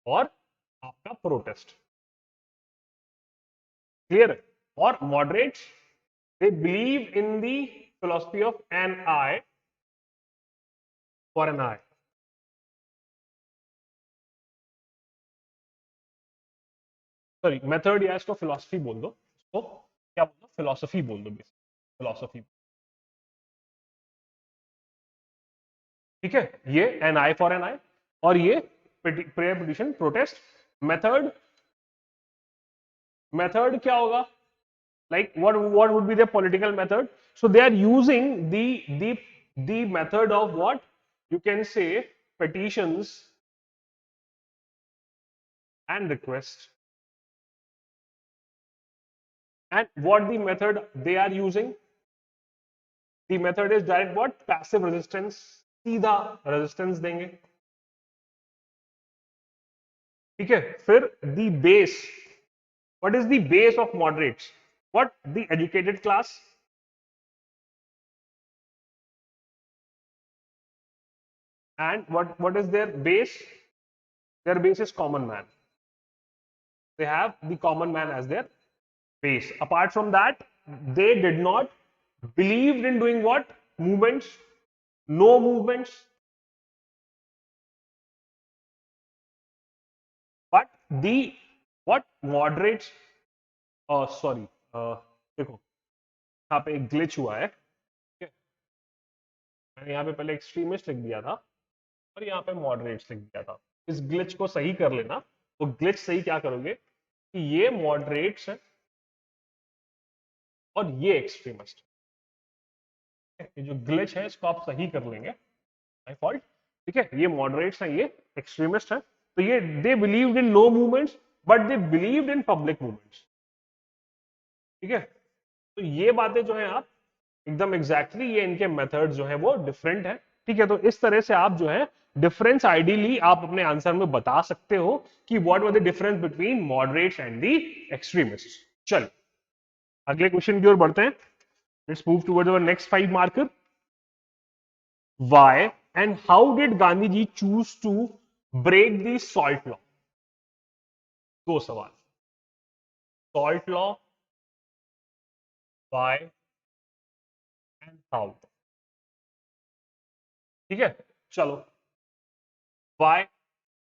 और आपका प्रोटेस्ट. क्लियर? और moderates, they believe in the philosophy of an eye for an eye. Sorry method या इसको फिलोसफी बोल दो. इसको क्या बोल दो? फिलोसफी बोल दो. फिलोसफी. ठीक है. ये एन आई फॉर एन आई और ये prayer, petition, protest. Method, method क्या होगा? like what would be their political method? So they are using the method of what you can say petitions and request. And what the method they are using? The method is direct what? Passive resistance. सीधा resistance देंगे. ठीक है. फिर the base. What is the base of moderates? What? The educated class. And what is their base? Their base is common man. They have the common man as their base. Apart from that, they did not believed in doing what? Movements. No movements. But the what moderates, sorry देखो यहाँ पे एक glitch हुआ है, ठीक है, मैंने यहाँ पे पहले एक्सट्रीमिस्ट लिख दिया था और यहाँ पे मॉडरेट्स लिख दिया था। इस ग्लिच को सही कर लेना। तो ग्लिच सही क्या करोगे कि ये मॉडरेट्स है और ये एक्सट्रीमिस्ट, ये जो ग्लिच है इसको आप सही कर लेंगे बाय फॉल्ट, ठीक है। ये मॉडरेट्स हैं, ये एक्सट्रीमिस्ट है। तो ये they believed in no movements but they believed in public movements, ठीक है। तो ये बातें जो है आप एकदम एग्जैक्टली ये इनके मेथड जो है वो डिफरेंट है, ठीक है। तो इस तरह से आप जो है डिफरेंस आइडियली आप अपने आंसर में बता सकते हो कि what was the difference between moderates and the extremist. चल अगले क्वेश्चन की ओर बढ़ते हैं। Let's move towards our next 5 marker. Why and how did Gandhi ji choose to break the salt law? दो सवाल। Salt law, why and how? ठीक है, चलो। Why?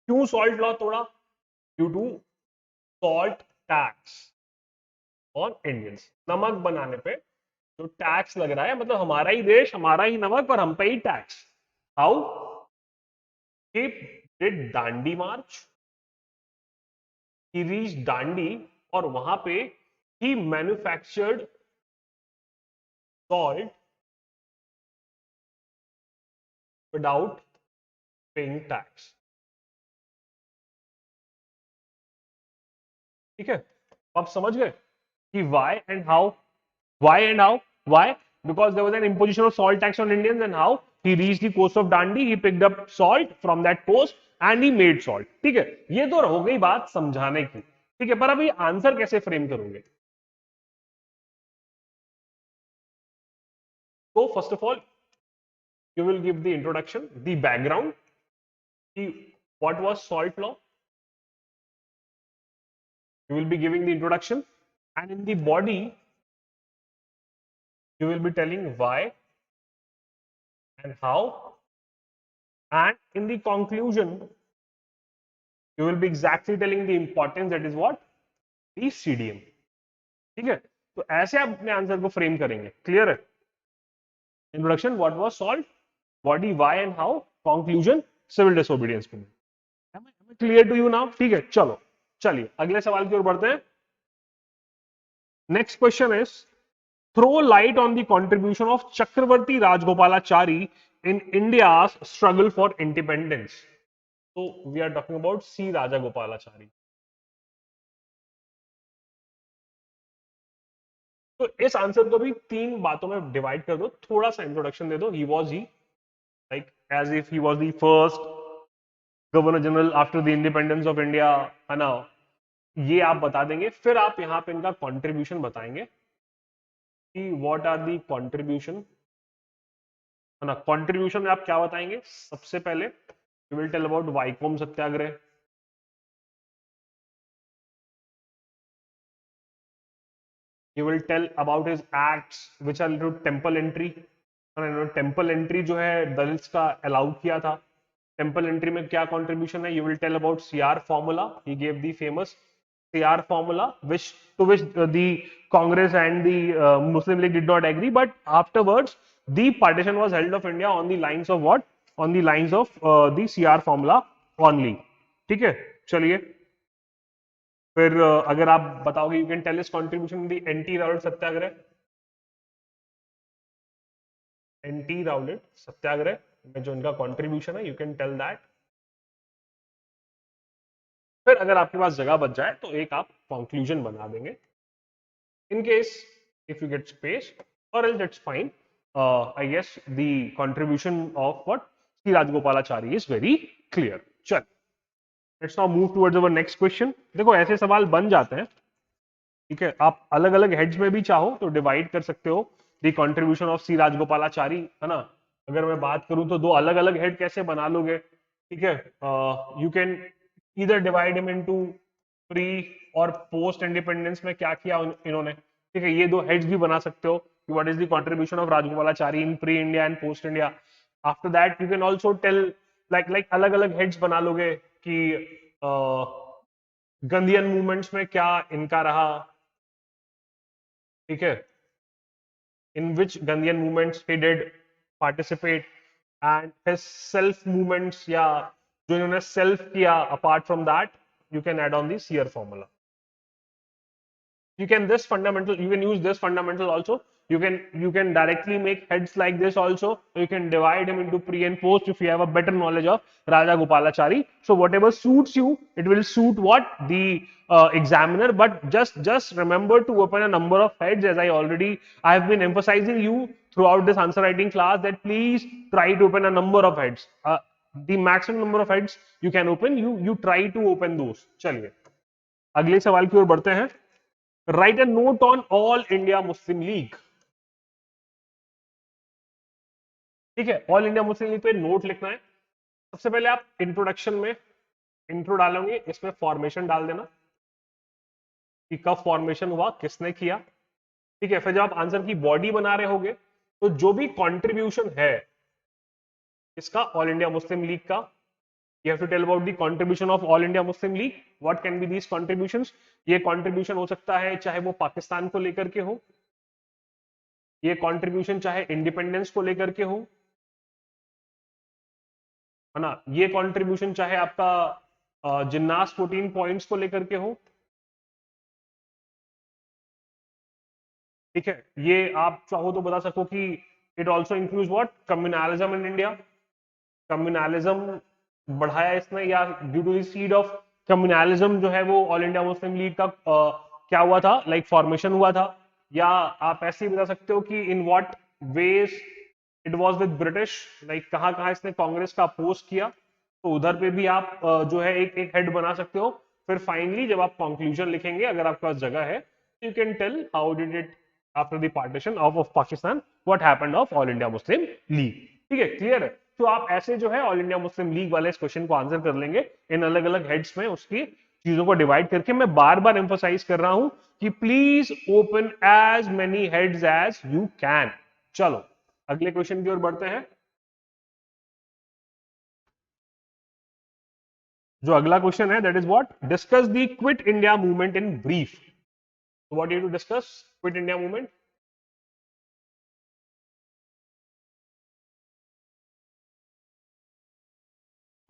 क्यों salt law तोड़ा? Due to salt tax on Indians। नमक बनाने पे जो टैक्स लग रहा है, मतलब हमारा ही देश, हमारा ही नमक, पर हम पे ही tax. How? He did Dandi march, he reached Dandi और वहां पे he manufactured salt without paying tax, ठीक है। आप समझ गए कि why and how, why and how, why because there was an imposition of salt tax on Indians, and how he reached the coast of Dandi, he picked up salt from that coast and he made salt, ठीक है। ये तो हो गई बात समझाने की, ठीक है। पर अभी आंसर कैसे फ्रेम करोगे? तो first of all you will give the introduction, the background, the what was salt law, you will be giving the introduction, and in the body you will be telling why and how, and in the conclusion you will be exactly telling the importance, that is what, the CDM, ठीक है। तो ऐसे आप अपने answer को frame करेंगे। Clear है? Introduction, what was salt, body, why and how, conclusion, civil disobedience movement. Clear to you now? ठीक है, चलो चलिए अगले सवाल की ओर बढ़ते हैं। Next question is throw light on the contribution of Chakravarti Rajagopalachari in India's struggle for independence. So we are talking about C. Rajagopalachari. तो इस आंसर को भी तीन बातों में डिवाइड कर दो, थोड़ा सा इंट्रोडक्शन दे दो। He was he like as if he was the first governor general after the independence of India, है ना। ये आप बता देंगे, फिर आप यहाँ पे इनका कॉन्ट्रीब्यूशन बताएंगे कि व्हाट आर दी कॉन्ट्रीब्यूशन, है ना। कॉन्ट्रीब्यूशन में आप क्या बताएंगे? सबसे पहले you will tell about Vaikom Satyagraha, you will tell about his acts which are related to temple entry, temple entry जो है दलित्स का अलाउ किया था। टेम्पल एंट्री में क्या कंट्रीब्यूशन है? You will tell about CR formula, he gave the famous CR formula which to which the Congress and the Muslim League did not agree, but afterwards the partition was held of India on the lines of what? On the lines of the CR formula only, ठीक है। चलिए फिर अगर आप बताओगे, you can tell his contribution in the anti Rowlatt Satyagraha, anti Rowlatt Satyagraha में जो इनका कंट्रीब्यूशन है, यू कैन टेल दैट। फिर अगर आपके पास जगह बच जाए तो एक आप कंक्लूजन बना देंगे, in case if you get space, और else it's fine. I guess the contribution of what C Rajagopalachari is very clear. चल let's now move towards our next question. देखो ऐसे सवाल बन जाते हैं, ठीक है। आप अलग अलग हेड्स में भी चाहो तो डिवाइड कर सकते हो द कंट्रीब्यूशन ऑफ सी राजगोपालाचारी, है ना। अगर मैं बात करूं तो दो अलग अलग हेड कैसे बना लोगे, ठीक है। You can either divide him into pre और पोस्ट इंडिपेंडेंस में क्या किया इन्होंने, ठीक है। ये दो हेड्स भी बना सकते हो कि what is the contribution of Rajagopalachari in pre India and post India. After that you can also tell like अलग अलग हेड्स बना लोगे कि गंदियन मूवमेंट्स में क्या इनका रहा, ठीक है, in which Gandhian movements he did participate, and his self movements या जो इन्होंने self किया, apart from that you can add on the Sear formula. You can use this fundamental also. You can directly make heads like this also. You can divide them into pre and post if you have a better knowledge of Raja Gopalachari. So whatever suits you, it will suit what the examiner. But just remember to open a number of heads, as I have been emphasizing you throughout this answer writing class, that please try to open a number of heads. The maximum number of heads you can open, you try to open those. चलिए अगले सवाल की ओर बढ़ते हैं. Write a note on All India Muslim League. ठीक है, all India Muslim league पे नोट लिखना है. सबसे पहले आप इंट्रोडक्शन में इंट्रो डालोगे, इसमें फॉर्मेशन डाल देना कि कब फॉर्मेशन हुआ, किसने किया. ठीक है, फिर जब आप आंसर की बॉडी बना रहे होगे तो जो भी कंट्रीब्यूशन है इसका ऑल इंडिया मुस्लिम लीग का, you have to tell about the contribution of All India Muslim League. What can be these contributions? ये contribution हो सकता है चाहे वो पाकिस्तान को लेकर के हो, ये contribution चाहे इंडिपेंडेंस को लेकर के हो, है ना, ये contribution चाहे आपका जिन्नास 14 पॉइंट्स को लेकर के हो. ठीक है, ये आप चाहो तो बता सको कि it also includes what, communalism in India. Communalism बढ़ाया इसने, या due to the seed of communalism जो है वो ऑल इंडिया मुस्लिम लीग का क्या हुआ था, लाइक फॉर्मेशन हुआ था. या आप ऐसे ही बता सकते हो कि in what ways it was with British, like कहाँ कहाँ इसने कांग्रेस का अपोज किया, तो उधर पे भी आप जो है एक हेड बना सकते हो. फिर फाइनली जब आप कंक्लूजन लिखेंगे, अगर आपके पास जगह है, you can tell how did it after the partition of Pakistan, what happened of All India Muslim League. ठीक है, क्लियर है. तो आप ऐसे जो है ऑल इंडिया मुस्लिम लीग वाले इस क्वेश्चन को आंसर कर लेंगे इन अलग अलग हेड्स में, उसकी चीजों को डिवाइड करके. मैं बार बार एम्फोसाइज कर रहा हूं कि please open as many heads as you can. चलो अगले क्वेश्चन की ओर बढ़ते हैं. जो अगला क्वेश्चन है that is what, discuss the Quit India movement in brief. What you to discuss Quit India movement.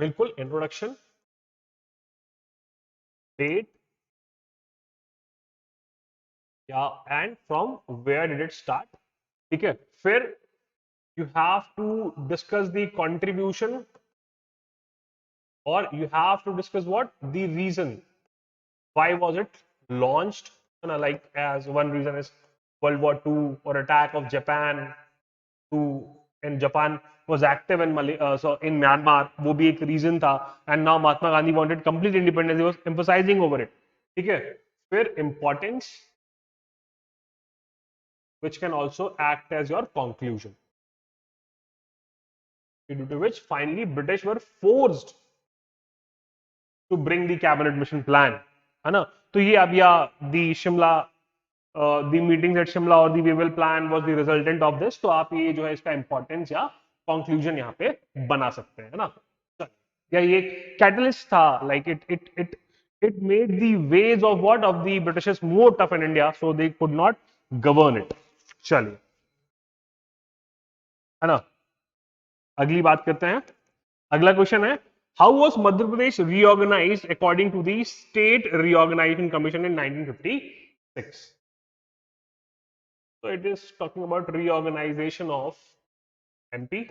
बिल्कुल, इंट्रोडक्शन, डेट, या and from where did it start. ठीक है, फिर you have to discuss the contribution, or you have to discuss what the reason why was it launched, like as one reason is World War II or attack of Japan to, and Japan was active in so in Myanmar, वो भी एक reason था. And now Mahatma Gandhi wanted complete independence, he was emphasizing over it. ठीक है, फिर importance, which can also act as your conclusion, due to which finally British were forced to bring the cabinet mission plan, है ना. तो ये अब या the Shimla the meetings at Shimla or the Wavell plan was the resultant of this. तो आप ये जो है इसका importance या conclusion यहाँ पे बना सकते हैं, है ना. या ये catalyst था, like it made the ways of what of the Britishers more tough in India, so they could not govern it. चलिए, है ना, अगली बात करते हैं. अगला क्वेश्चन है, how was Madhya Pradesh reorganized according to the State Reorganization Commission in 1956? So it is talking about reorganization of MP.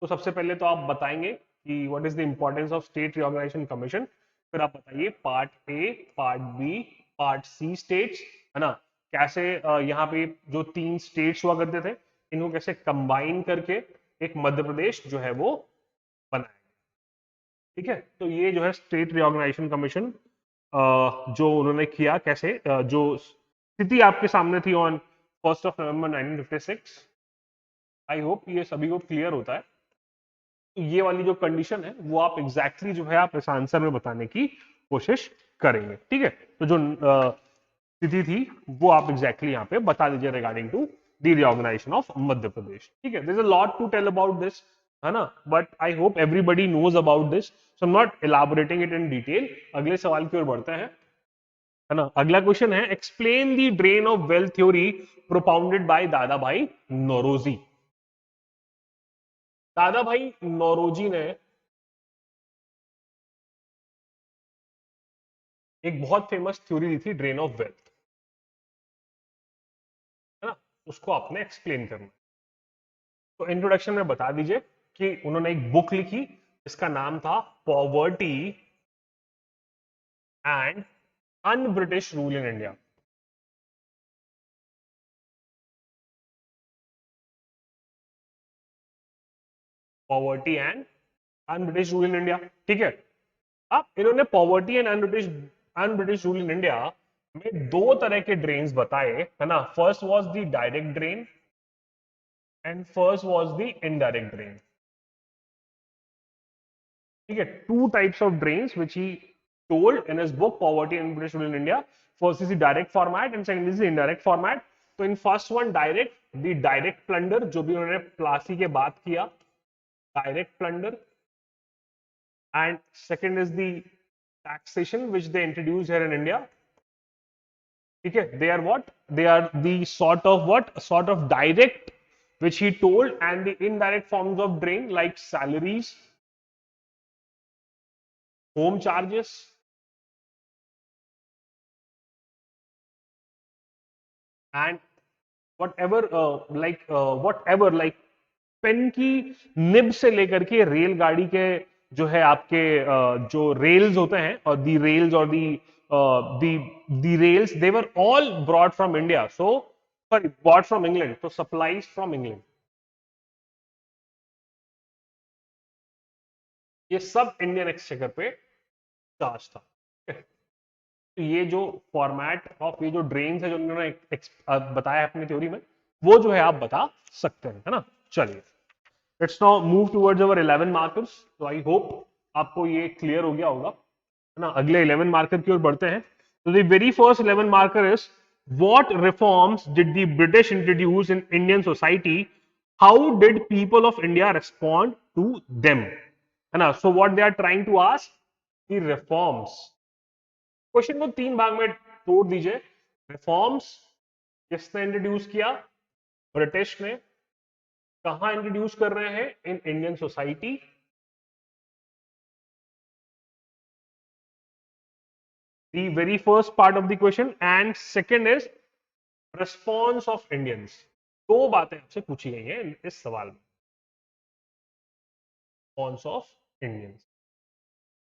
तो सबसे पहले तो आप बताएंगे कि what is the importance of State Reorganization Commission. फिर आप बताइए part A, part B, part C states, है ना, कैसे यहाँ पे जो 3 स्टेट्स हुआ करते थे इनको कैसे कंबाइन करके एक मध्य प्रदेश जो है वो बनाया. ठीक है, तो ये जो है स्टेट रिऑर्गेनाइजेशन कमीशन जो उन्होंने किया, कैसे जो स्थिति आपके सामने थी ऑन 1 नवंबर 1956. आई होप ये सभी को क्लियर होता है. तो ये वाली जो कंडीशन है वो आप एग्जैक्टली जो है आप इस आंसर में बताने की कोशिश करेंगे. ठीक है, तो जो स्थिति थी वो आप एग्जैक्टली यहाँ पे बता दीजिए regarding to the reorganisation of Madhya Pradesh. ठीक है, there is a lot to tell about this. है ना, but I hope everybody knows about this, so I am not elaborating it in detail. अगले सवाल की ओर बढ़ते हैं, है ना। अगला क्वेश्चन है, explain the drain of wealth theory propounded bye दादा भाई नौरोजी। दादा भाई नौरोजी ने एक बहुत फेमस थ्योरी दी थी, ड्रेन ऑफ वेल्थ, है ना। उसको आपने एक्सप्लेन करना। तो इंट्रोडक्शन में बता दीजिए कि उन्होंने एक बुक लिखी, इसका नाम था poverty and un British rule in India. Poverty and un British rule in India, ठीक है। अब इन्होंने poverty and un British rule in India में दो तरह के ड्रेन्स बताए, है ना। First was the direct drain and first was the indirect drain, ठीक है। To types of drains which he told in his book Poverty and British Rule in India. First is the direct format and second is the indirect format. तो in first one direct, the direct plunder, जो भी उन्होंने प्लासी के बात किया, direct plunder, and second is the taxation which they introduce here in India, ठीक है। They are what, they are the sort of what, sort of direct which he told, and the indirect forms of drain like salaries, home charges, and whatever like pen की निब से लेकर के रेलगाड़ी के जो है आपके जो रेल्स होते हैं, और दी रेल्स और the rails, they were all brought from India, so sorry brought from England, तो सप्लाईज फ्रॉम इंग्लैंड, ये सब इंडियन एक्सचेकर पे चार्ज था। तो ये जो फॉर्मेट ऑफ ये जो ड्रेन्स है जो उन्होंने बताया है अपनी थ्योरी में, वो जो है आप बता सकते हैं, है ना। चलिए, let's now move towards our 11 markers. तो आई होप आपको ये क्लियर हो गया होगा, है ना। अगले 11 मार्कर की ओर बढ़ते हैं। तो the very first 11 marker is, what reforms did the British introduce in Indian society, how did people of India respond to them, है ना। So what they are trying to ask, the reforms. Question को तीन भाग में तोड़ दीजिए। Reforms किसने introduce किया, ब्रिटिश ने, कहां इंट्रोड्यूस कर रहे हैं, इन Indian society, the very first part of the question, and second is response of Indians। दो बातें आपसे पूछी गई हैं इस सवाल में। रिस्पॉन्स ऑफ इंडियंस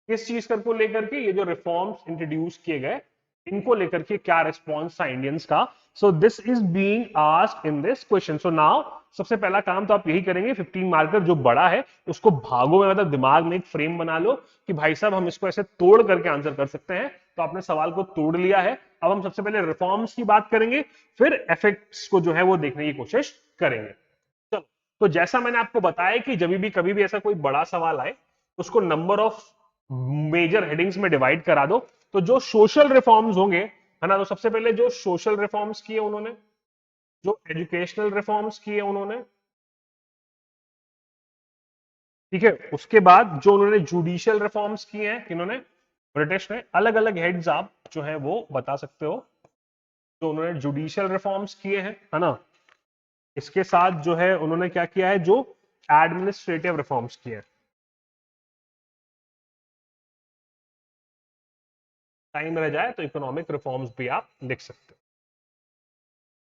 किस चीज को लेकर के, ये जो रिफॉर्म्स इंट्रोड्यूस किए गए इनको लेकर के क्या रिस्पॉन्स था इंडियंस का। So this is being asked in this question. So now सबसे पहला काम तो आप यही करेंगे, 15 मार्कर जो बड़ा है उसको भागों में, मतलब दिमाग में एक फ्रेम बना लो कि भाई साहब हम इसको ऐसे तोड़ करके आंसर कर सकते हैं। तो आपने सवाल को तोड़ लिया है। अब हम सबसे पहले रिफॉर्म्स की बात करेंगे, फिर इफेक्ट्स को जो है वो देखने की कोशिश करेंगे। चलो, तो जैसा मैंने आपको बताया कि जब भी कभी भी ऐसा कोई बड़ा सवाल आए, उसको नंबर ऑफ मेजर हेडिंग्स में डिवाइड करा दो। तो जो सोशल रिफॉर्म्स होंगे, है ना, तो सबसे पहले जो सोशल रिफॉर्म्स किए उन्होंने, जो एजुकेशनल रिफॉर्म्स किए उन्होंने, ठीक है, उसके बाद जो उन्होंने जुडिशियल रिफॉर्म्स किए हैं, इन्होंने ब्रिटिश ने, अलग अलग हेड्स आप जो है वो बता सकते हो, जो उन्होंने जुडिशियल रिफॉर्म्स किए हैं, है ना। इसके साथ जो है उन्होंने क्या किया है, जो एडमिनिस्ट्रेटिव रिफॉर्म्स किए हैं। टाइम रह जाए तो इकोनॉमिक रिफॉर्म्स भी आप लिख सकते हो,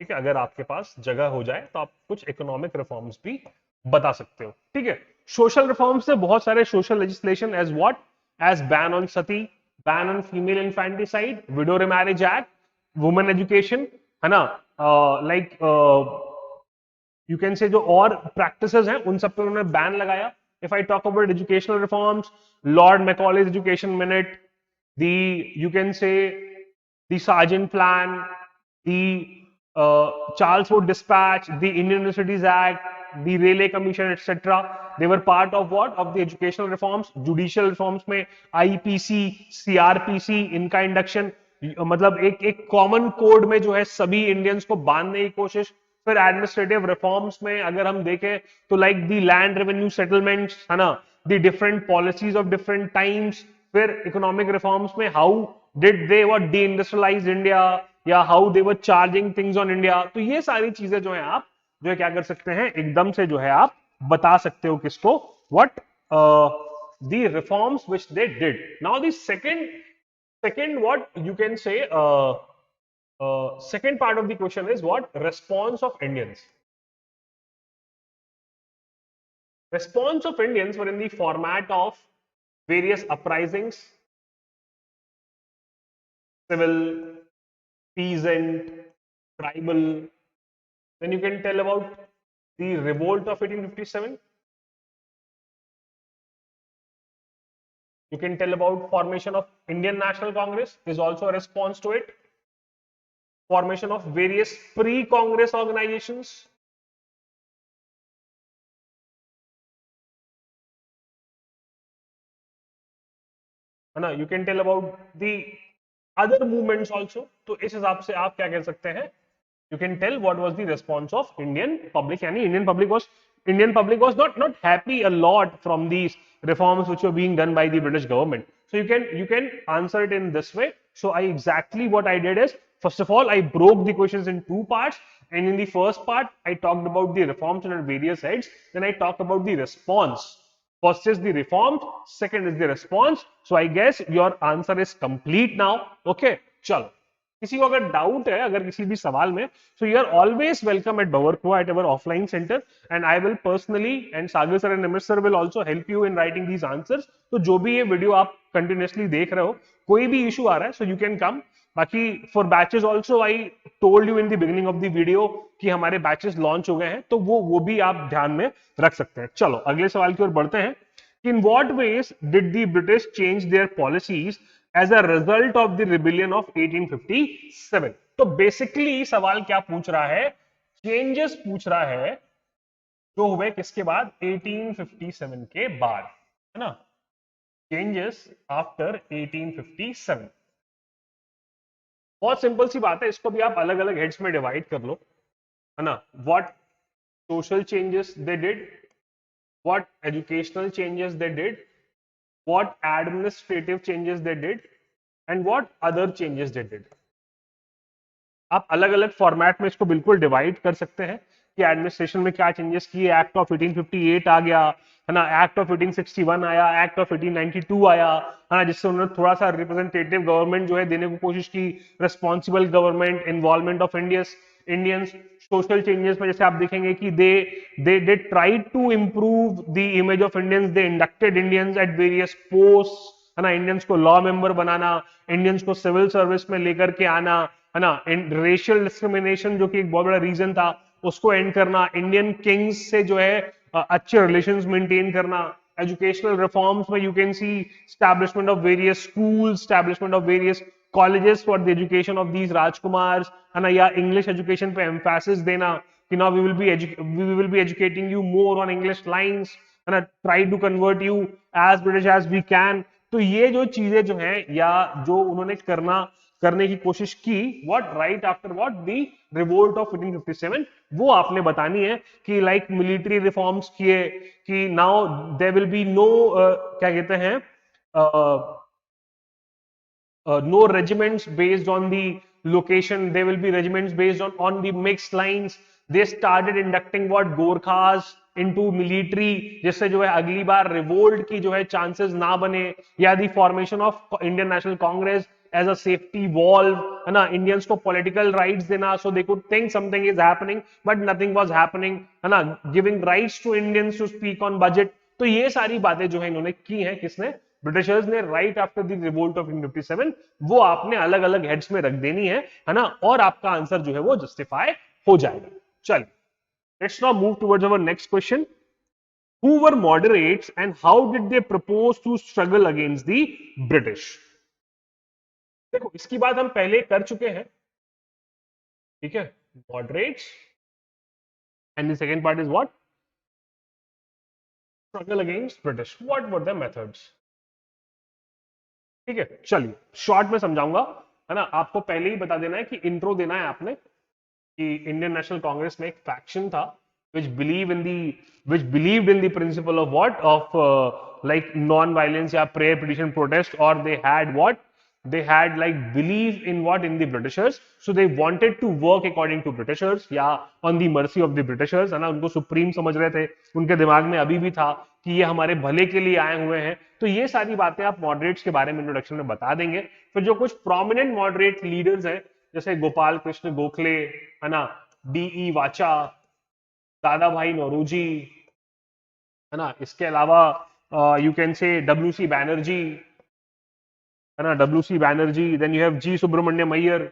ठीक है। अगर आपके पास जगह हो जाए तो आप कुछ इकोनॉमिक रिफॉर्म्स भी बता सकते हो, ठीक है। सोशल रिफॉर्म्स से बहुत सारे social legislation, as what, as ban on sati, ban on female infanticide, widow remarriage act, women education, है ना, लाइक यू कैन से जो और प्रैक्टिसेस हैं उन सब पे उन्होंने बैन लगाया। If I talk about educational reforms, Lord Macaulay's education minute, the you can say the Sargent plan, the Charles Wood Dispatch, the Indian Universities Act, the Rayleigh Commission, etc. They were part of what? Of the educational reforms, judicial reforms में IPC, CRPC, इनका induction, मतलब एक common code में जो है सभी Indians को बांधने की कोशिश, फिर एडमिनिस्ट्रेटिव रिफॉर्म्स में अगर हम देखें तो like the land revenue settlements है ना, the different policies of different times, फिर इकोनॉमिक रिफॉर्म्स में how did they were deindustrialise India या how they were charging things on India. तो ये सारी चीजें जो है आप जो है क्या कर सकते हैं, एकदम से जो है आप बता सकते हो किसको, what the reforms which they did. Now the second what you can say second part of the question is what response of Indians. Response of Indians were in the format of various uprisings, civil, peasant, tribal. Then you can tell about the revolt of 1857. You can tell about formation of Indian National Congress is also a response to it. Formation of various pre-Congress organizations. है ना, you can tell about the other movements also. तो इस हिसाब से आप क्या कह सकते हैं, you can tell what was the response of Indian public. यानी Indian public was not happy a lot from these reforms which were being done by the British government. So you can answer it in this way. So what I did is, first of all I broke the questions in two parts, and in the first part I talked about the reforms under various heads, then I talked about the response. First is the reformed, second is the response. So I guess your answer is complete now. Okay, चलो, किसी को अगर doubt है अगर किसी भी सवाल में, so you are always welcome at Bawarkua at our offline center, and I will personally and Sagar sir and Nimish sir will also help you in writing these answers. तो जो भी ये वीडियो आप कंटिन्यूसली देख रहे हो, कोई भी इशू आ रहा है, so you can come. बाकी for batches also I told you in the beginning of the video कि हमारे बैचेस लॉन्च हो गए हैं, तो वो भी आप ध्यान में रख सकते हैं. चलो अगले सवाल की ओर बढ़ते हैं. In what ways did the British change their policies as a result of the rebellion of 1857? तो बेसिकली सवाल क्या पूछ रहा है, चेंजेस पूछ रहा है जो हुए किसके बाद, 1857 के बाद, है ना, चेंजेस आफ्टर 1857. बहुत सिंपल सी बात है, इसको भी आप अलग अलग हेड्स में डिवाइड कर लो, है ना. What social changes they did, what educational changes they did, what administrative changes they did, and what other changes they did. आप अलग अलग फॉर्मेट में इसको बिल्कुल डिवाइड कर सकते हैं कि एडमिनिस्ट्रेशन में क्या चेंजेस किए. एक्ट ऑफ 1858 आ गया, है ना, एक्ट ऑफ 1861 आया, एक्ट ऑफ 1892 आया, है ना, जिससे उन्होंने थोड़ा सा रिप्रेजेंटेटिव गवर्नमेंट जो है देने की कोशिश की, responsible government, involvement of Indians. Social changes में जैसे आप देखेंगे कि they tried to improve the image of Indians, they inducted Indians at various post, है ना, इंडियंस को लॉ मेंबर बनाना, इंडियंस को सिविल सर्विस में लेकर के आना, है ना, रेशियल डिस्क्रिमिनेशन जो कि एक बहुत बड़ा रीजन था उसको एंड करना, इंडियन किंग्स से जो है अच्छे रिलेशंस मेंटेन करना. एजुकेशनल रिफॉर्म्स में you can see establishment of various schools, establishment of various colleges for the education of these राजकुमार्स, है ना, या इंग्लिश एजुकेशन पे एम्फेसिस देना कि now we will be educating you more on English lines, है ना, try to convert you as British as we can. तो ये जो चीजें जो हैं या जो उन्होंने करने की कोशिश की, what right after what the revolt of 1857, वो आपने बतानी है कि लाइक मिलिट्री रिफॉर्म्स किए कि now there will be no क्या कहते हैं no regiments based on the location, there will be regiments based on the mixed lines. They started inducting what Gorkhas into military, जिससे जो है अगली बार रिवोल्ट की जो है चांसेस ना बने, या the formation of Indian National Congress as a safety valve, है ना, इंडियंस को पॉलिटिकल राइट्स देना so they could think something is happening but nothing was happening, है ना, giving rights to Indians to speak on budget. तो ये सारी बातें जो है इन्होंने की हैं, किसने, ब्रिटिशर्स ने, right after the revolt of 1857. वो आपने अलग अलग हेड्स में रख देनी है ना, और आपका आंसर जो है वो जस्टिफाई हो जाएगा. चलिए, let's now move towards our next question. Who were moderates and how did they propose to struggle against the British? देखो इसकी बात हम पहले कर चुके हैं, ठीक है, moderates and the second part is what, struggle against British. What were the methods? ठीक है, चलिए शॉर्ट में समझाऊंगा, है ना, आपको पहले ही बता देना है कि इंट्रो देना है आपने. कि इंडियन नेशनल कांग्रेस में एक फैक्शन था which believed in the principle of what of like non-violence या prayer petition protest, or they had like belief in what in the Britishers, so they wanted to work according to Britishers या on the mercy of the Britishers, है ना, उनको supreme समझ रहे थे, उनके दिमाग में अभी भी था कि ये हमारे भले के लिए आए हुए हैं। तो ये सारी बातें आप मॉडरेट्स के बारे में इंट्रोडक्शन में बता देंगे। फिर जो कुछ प्रोमिनेंट मॉडरेट लीडर्स हैं जैसे गोपाल कृष्ण गोखले, है ना, डी वाचा, दादा भाई नौरोजी, है ना, इसके अलावा you can say W C Banerjee, है ना, W C Banerjee, then you have G Subramaniam Iyer.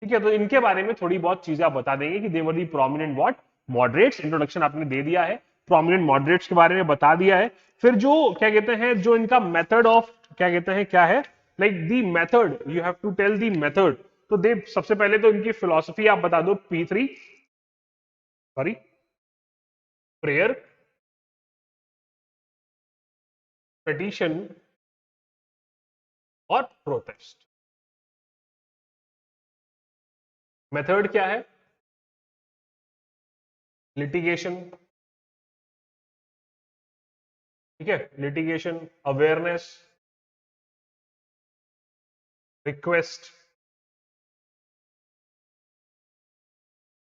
ठीक है, तो इनके बारे में थोड़ी बहुत चीजें आप बता देंगे कि देवर दी प्रोमिनेंट व्हाट मॉडरेट्स। इंट्रोडक्शन आपने दे दिया है, प्रोमिनेंट मॉडरेट्स के बारे में बता दिया है। फिर जो क्या कहते हैं, जो इनका मेथड ऑफ क्या कहते हैं क्या है, like the method, you have to tell the method. तो दे सबसे पहले तो इनकी फिलोसफी आप बता दो, P3 सॉरी प्रेयर, पिटीशन और प्रोटेस्ट। मेथड क्या है? लिटिगेशन, ठीक है, लिटिगेशन, अवेयरनेस, रिक्वेस्ट।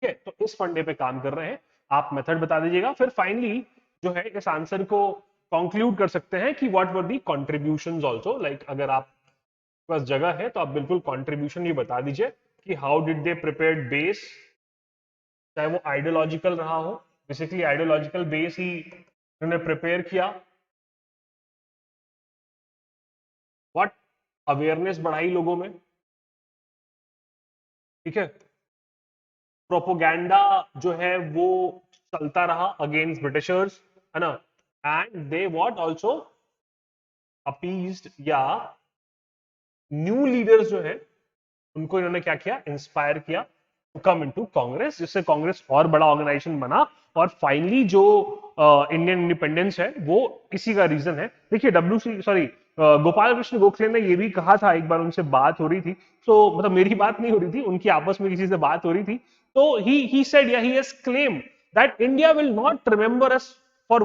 ठीक है, तो इस फंडे पे काम कर रहे हैं। आप मेथड बता दीजिएगा, फिर फाइनली जो है इस आंसर को कंक्लूड कर सकते हैं कि what were the contributions also, like अगर आप पास जगह है तो आप बिल्कुल कंट्रीब्यूशन भी बता दीजिए कि how did they prepared base, चाहे वो आइडियोलॉजिकल रहा हो, बेसिकली आइडियोलॉजिकल बेस ही उन्होंने प्रिपेयर किया, व्हाट अवेयरनेस बढ़ाई लोगों में, ठीक है, प्रोपोगेंडा जो है वो चलता रहा अगेंस्ट ब्रिटिशर्स, है ना, एंड दे व्हाट आल्सो अपीज्ड या न्यू लीडर्स जो है उनको इन्होंने क्या किया, इंस्पायर किया टू कम इनटू कांग्रेस, जिससे कांग्रेस और बड़ा ऑर्गेनाइजेशन बना। और फाइनली जो इंडियन इंडिपेंडेंस है वो इसी का रीजन है। देखिए गोपाल कृष्ण गोखले ने ये भी कहा था, एक बार उनसे बात हो रही थी, तो मतलब मेरी बात नहीं हो रही थी, उनकी आपस में किसी से बात हो रही थी, तो ही सेड या he has claim that India will not remember us for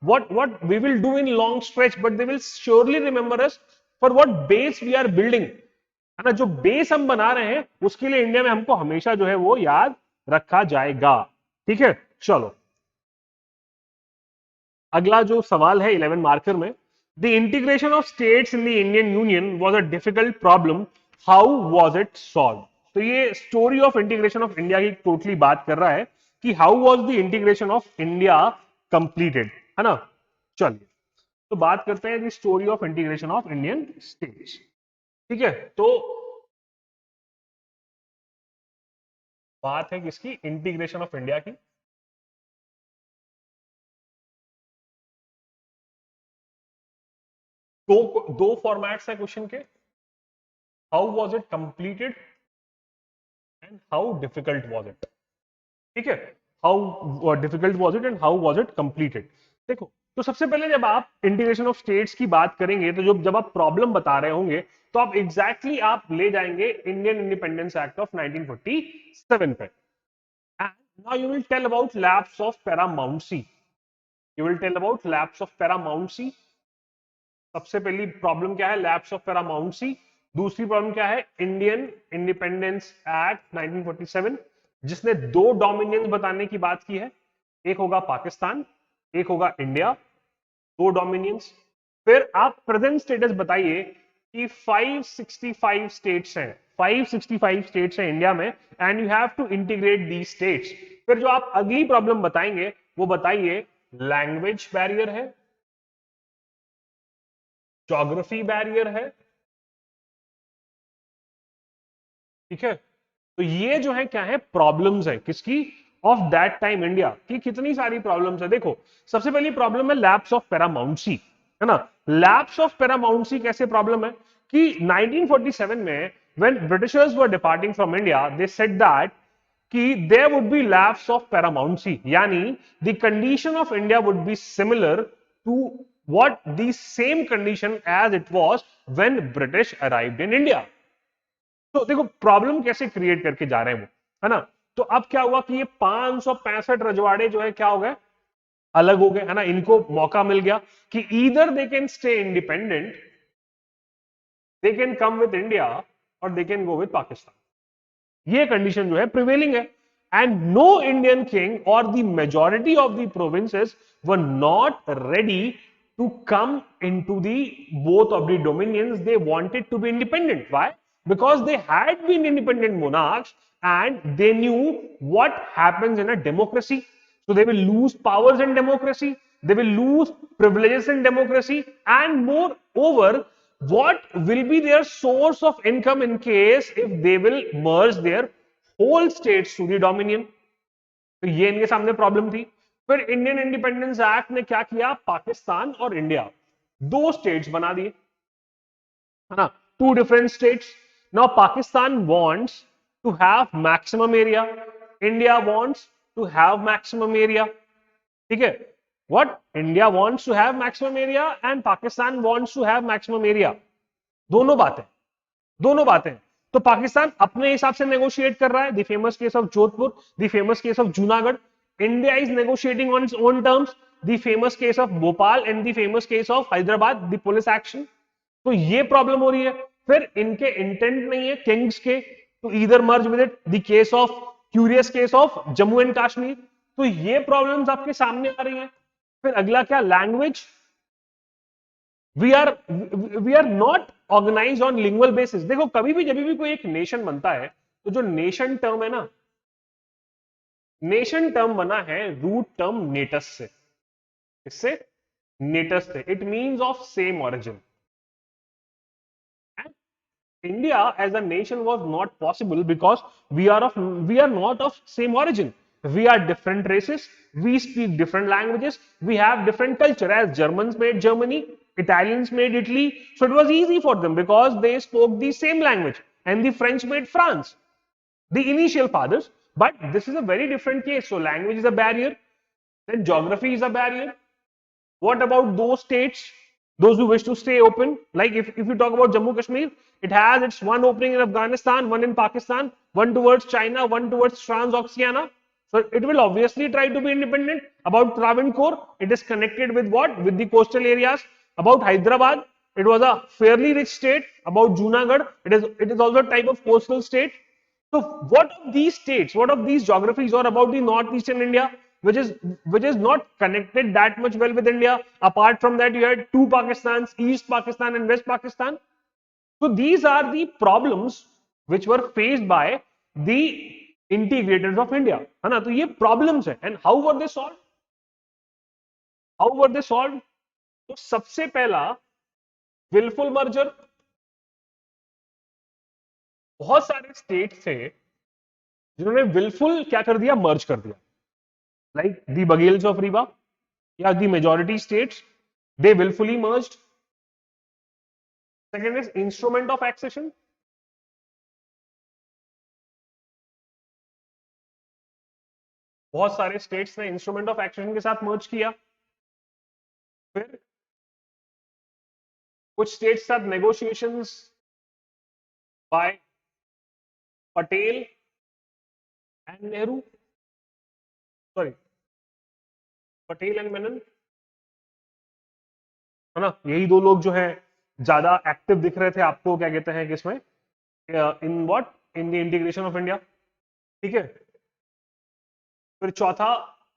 what we will do in long stretch, but they will surely remember us for what base we are building, है ना, जो base हम बना रहे हैं उसके लिए इंडिया में हमको हमेशा जो है वो याद रखा जाएगा। ठीक है, चलो अगला जो सवाल है 11 मार्कर में, the integration of states in the Indian union was a difficult problem, how was it solve. तो ये story of integration of India की टोटली बात कर रहा है कि how was the integration of India completed, है ना। चलिए तो बात करते हैं the story of integration of Indian states. ठीक है, तो बात है किसकी, इंटीग्रेशन ऑफ इंडिया की। दो फॉर्मेट्स है क्वेश्चन के, how was it completed and how difficult was it. ठीक है, how difficult was it and how was it completed. देखो, तो सबसे पहले जब आप इंटीग्रेशन ऑफ स्टेट्स की बात करेंगे तो जब आप प्रॉब्लम बता रहे होंगे तो आप एग्जैक्टली आप ले जाएंगे इंडियन इंडिपेंडेंस एक्ट ऑफ 1947 पे। And now you will tell about lapse of paramountcy. You will tell about lapse of paramountcy. सबसे पहली प्रॉब्लम क्या है, लैप्स ऑफ पैरामाउंसी। दूसरी प्रॉब्लम क्या है, इंडियन इंडिपेंडेंस एक्ट 1947, जिसने दो डोमिनियंस बताने की बात की है, एक होगा पाकिस्तान, एक होगा इंडिया, दो डोमिनियंस। फिर आप प्रेजेंट स्टेटस बताइए कि 565 स्टेट्स हैं, 565 स्टेट्स हैं इंडिया में, and you have to integrate the states. फिर जो आप अगली प्रॉब्लम बताएंगे वो बताइए लैंग्वेज बैरियर है, ज्योग्राफी बैरियर है। ठीक है, तो ये जो है क्या है, प्रॉब्लम्स है किसकी, ऑफ दैट टाइम इंडिया की। कितनी सारी प्रॉब्लम्स है, देखो सबसे पहली प्रॉब्लम है लैप्स ऑफ पैरामाउंसी, है ना। लैप्स ऑफ पैरामाउंसी कैसे प्रॉब्लम है कि 1947 में when Britishers were departing from India, they said that कि there would be lapse of paramountcy, यानी the condition of India would be similar to what the same condition as it was when British arrived in India. तो देखो problem कैसे create करके जा रहे हैं वो, है ना। तो अब क्या हुआ कि ये 565 रजवाड़े जो है क्या हो गए, अलग हो गए, है ना। इनको मौका मिल गया कि either they can stay independent, they can come with India, और they can go with Pakistan. ये कंडीशन जो है प्रिवेलिंग है। एंड नो इंडियन किंग और the majority of the provinces were not ready to come into the both of the dominions. They wanted to be independent. Why? Because they had been independent monarchs and they knew what happens in a democracy. So they will lose powers in democracy, they will lose privileges in democracy, and moreover, what will be their source of income in case if they will merge their whole states to the dominion. तो ये इनके सामने problem थी। फिर Indian independence act ने क्या किया, पाकिस्तान और इंडिया दो स्टेट्स बना दिए, है ना, two different states. Now Pakistan wants to have maximum area, India wants to have maximum area, ठीक है। What, India wants to have maximum area and Pakistan wants to have maximum area. दोनों बातें, दोनों बातें। तो पाकिस्तान अपने हिसाब से नेगोशिएट कर रहा है, the famous case of Jodhpur, the famous case of Junagadh. India is negotiating on its own terms, the famous case of Bhopal and the famous case of Hyderabad, the police action. तो ये प्रॉब्लम हो रही है। फिर इनके इंटेंट नहीं है किंग्स के to either merge with it, the case of curious case of Jammu and Kashmir. तो ये प्रॉब्लम्स आपके सामने आ रही हैं। फिर अगला क्या, language. We are not organise on lingual basis. देखो कभी भी जब भी कोई एक नेशन बनता है, तो जो नेशन टर्म है ना, नेशन टर्म बना है रूट टर्म नेटस से। इससे, नेटस से, it means of same origin. India as a nation was not possible because we are not of same origin. We are different races. We speak different languages. We have different culture. As Germans made Germany, Italians made Italy, so it was easy for them because they spoke the same language. And the French made France, the initial fathers. But this is a very different case. So language is a barrier. Then geography is a barrier. What about those states, those who wish to stay open? Like if you talk about Jammu Kashmir, it has its one opening in Afghanistan, one in Pakistan, one towards China, one towards Transoxiana. So it will obviously try to be independent. About Travancore, it is connected with what? With the coastal areas. About Hyderabad, it was a fairly rich state. About Junagadh, it is also a type of coastal state. So what of these states, what of these geographies, or about the northeastern India, which is not connected that much well with India? Apart from that, you had two Pakistans, East Pakistan and West Pakistan. So these are the problems which were faced by the integrators of India, है ना। तो ये problems है, and how were they solved? How were they solved? तो सबसे पहला willful merger। बहुत सारे स्टेट थे जिन्होंने willful क्या कर दिया, मर्ज कर दिया, like the Bagels of Riva, yeah, the majority states, they willfully merged. Second is instrument of accession. बहुत सारे स्टेट्स ने इंस्ट्रूमेंट ऑफ एक्सेशन के साथ मर्ज किया। फिर कुछ स्टेट्स साथ negotiations by Patel and Nehru, sorry Patel and Menon, है ना। यही दो लोग जो है ज्यादा एक्टिव दिख रहे थे आपको, क्या कहते हैं किसमें, in what, in the integration of India, ठीक है। फिर चौथा,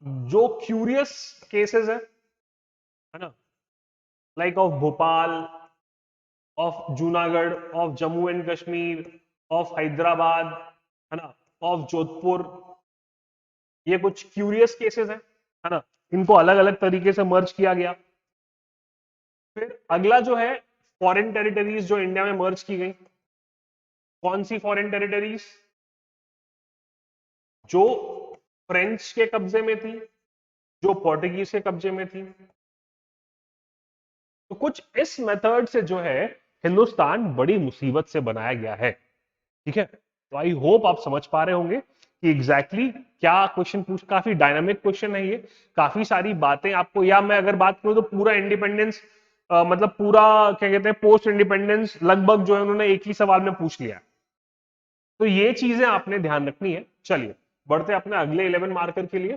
जो क्यूरियस केसेस है ना, like of Bhopal, of Junagadh, of Jammu and Kashmir, of Hyderabad, है ना, ऑफ जोधपुर, ये कुछ क्यूरियस केसेस है ना, इनको अलग अलग तरीके से मर्ज किया गया। फिर अगला जो है फॉरेन टेरिटरीज जो इंडिया में मर्ज की गई। कौन सी फॉरेन टेरिटरीज? जो फ्रेंच के कब्जे में थी, जो पोर्टुगीज के कब्जे में थी। तो कुछ इस मेथड से जो है हिंदुस्तान बड़ी मुसीबत से बनाया गया है, ठीक है। तो आई होप आप समझ पा रहे होंगे कि एग्जैक्टली क्या क्वेश्चन पूछ, काफी डायनामिक क्वेश्चन है ये, काफी सारी बातें आपको, या मैं अगर बात करूं तो पूरा इंडिपेंडेंस मतलब पूरा क्या कहते हैं पोस्ट इंडिपेंडेंस लगभग जो है उन्होंने एक ही सवाल में पूछ लिया, तो ये चीजें आपने ध्यान रखनी है। चलिए बढ़ते अपने अगले 11 मार्कर के लिए,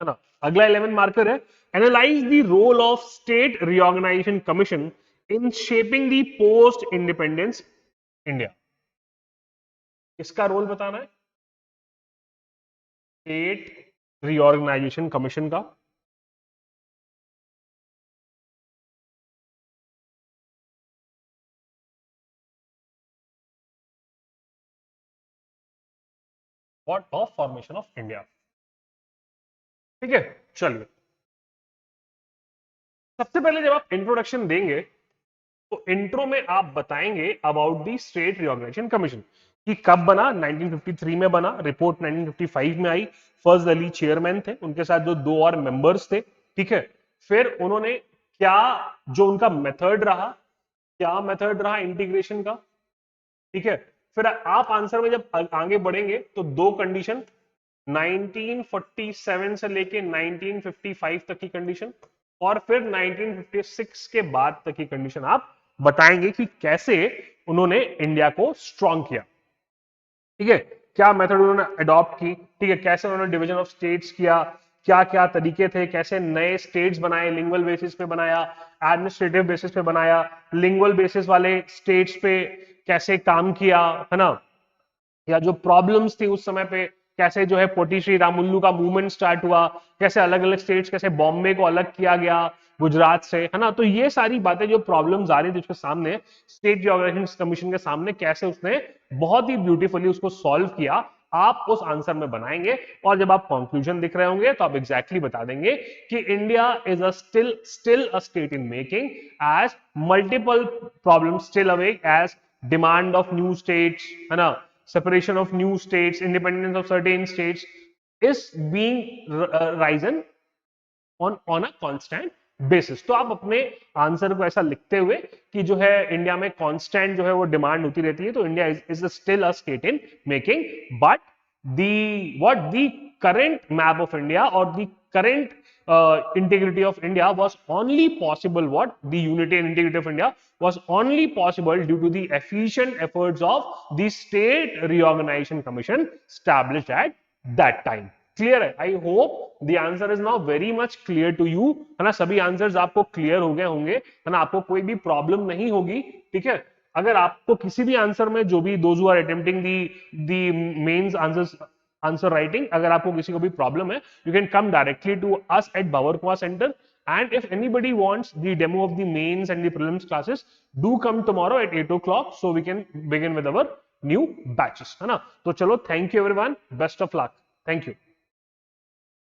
है ना। अगला 11 मार्कर है analyse the role of state reorganisation commission in shaping the post independence India. इसका रोल बताना है स्टेट रिऑर्गेनाइजेशन कमीशन का। What of formation of India. ठीक है, चलिए सबसे पहले जब आप इंट्रोडक्शन देंगे तो इंट्रो में आप बताएंगे about the state reorganisation commission कि कब बना। 1953 में बना, रिपोर्ट 1955 में आई। फर्स्ट अली चेयरमैन थे, उनके साथ जो दो और मेंबर्स थे। ठीक है, फिर उन्होंने क्या जो उनका मेथड रहा, क्या मेथड रहा इंटीग्रेशन का। ठीक है, फिर आप आंसर में जब आगे बढ़ेंगे तो दो कंडीशन, 1947 से लेके 1955 तक की कंडीशन और फिर 1956 के बाद तक की कंडीशन आप बताएंगे कि कैसे उन्होंने इंडिया को स्ट्रांग किया। ठीक है, क्या मेथड उन्होंने अडॉप्ट की। ठीक है, कैसे उन्होंने डिवीजन ऑफ स्टेट्स किया, क्या क्या तरीके थे, कैसे नए स्टेट्स बनाए, लिंगुअल बेसिस पे बनाया, एडमिनिस्ट्रेटिव बेसिस पे बनाया, लिंगुअल बेसिस वाले स्टेट्स पे कैसे काम किया, है ना। या जो प्रॉब्लम्स थी उस समय पे, कैसे जो है पोटी श्री रामुल्लू का मूवमेंट स्टार्ट हुआ, कैसे अलग अलग स्टेट्स, कैसे बॉम्बे को अलग किया गया गुजरात से, है ना। तो ये सारी बातें जो प्रॉब्लम्स आ रही थी उसके सामने, स्टेट रिऑर्गेनाइजेशन कमीशन के सामने, कैसे उसने बहुत ही ब्यूटीफुली उसको सॉल्व किया, आप उस आंसर में बनाएंगे। और जब आप कंक्लूजन दिख रहे होंगे तो आप एग्जैक्टली बता देंगे कि India is a still a state in making as multiple problem still awake as demand of new states, है ना, separation of new states, independence of certain states is being risen on a constant basis। तो आप अपने answer को ऐसा लिखते हुए कि जो है इंडिया में कांस्टेंट जो है वो डिमांड होती रहती है, तो India is still a state in making, but the current map of India or the current integrity of India was only possible, the unity and integrity of India was only possible due to the efficient efforts of the State Reorganization Commission established at that time। Clear है? I hope the answer is now very much clear to you, है ना। सभी answers आपको clear हो गए होंगे, है ना, आपको कोई भी प्रॉब्लम नहीं होगी। ठीक है, अगर आपको किसी भी आंसर में, जो भी those who are attempting the mains answer writing, अगर आपको किसी को भी प्रॉब्लम है, you can come directly to us at Bhanwar Kuan centre, and if anybody wants the demo of the mains and the prelims classes, do come tomorrow at 8 o'clock so we can begin with our new batches, है ना। तो चलो, thank you everyone, best of luck, thank you।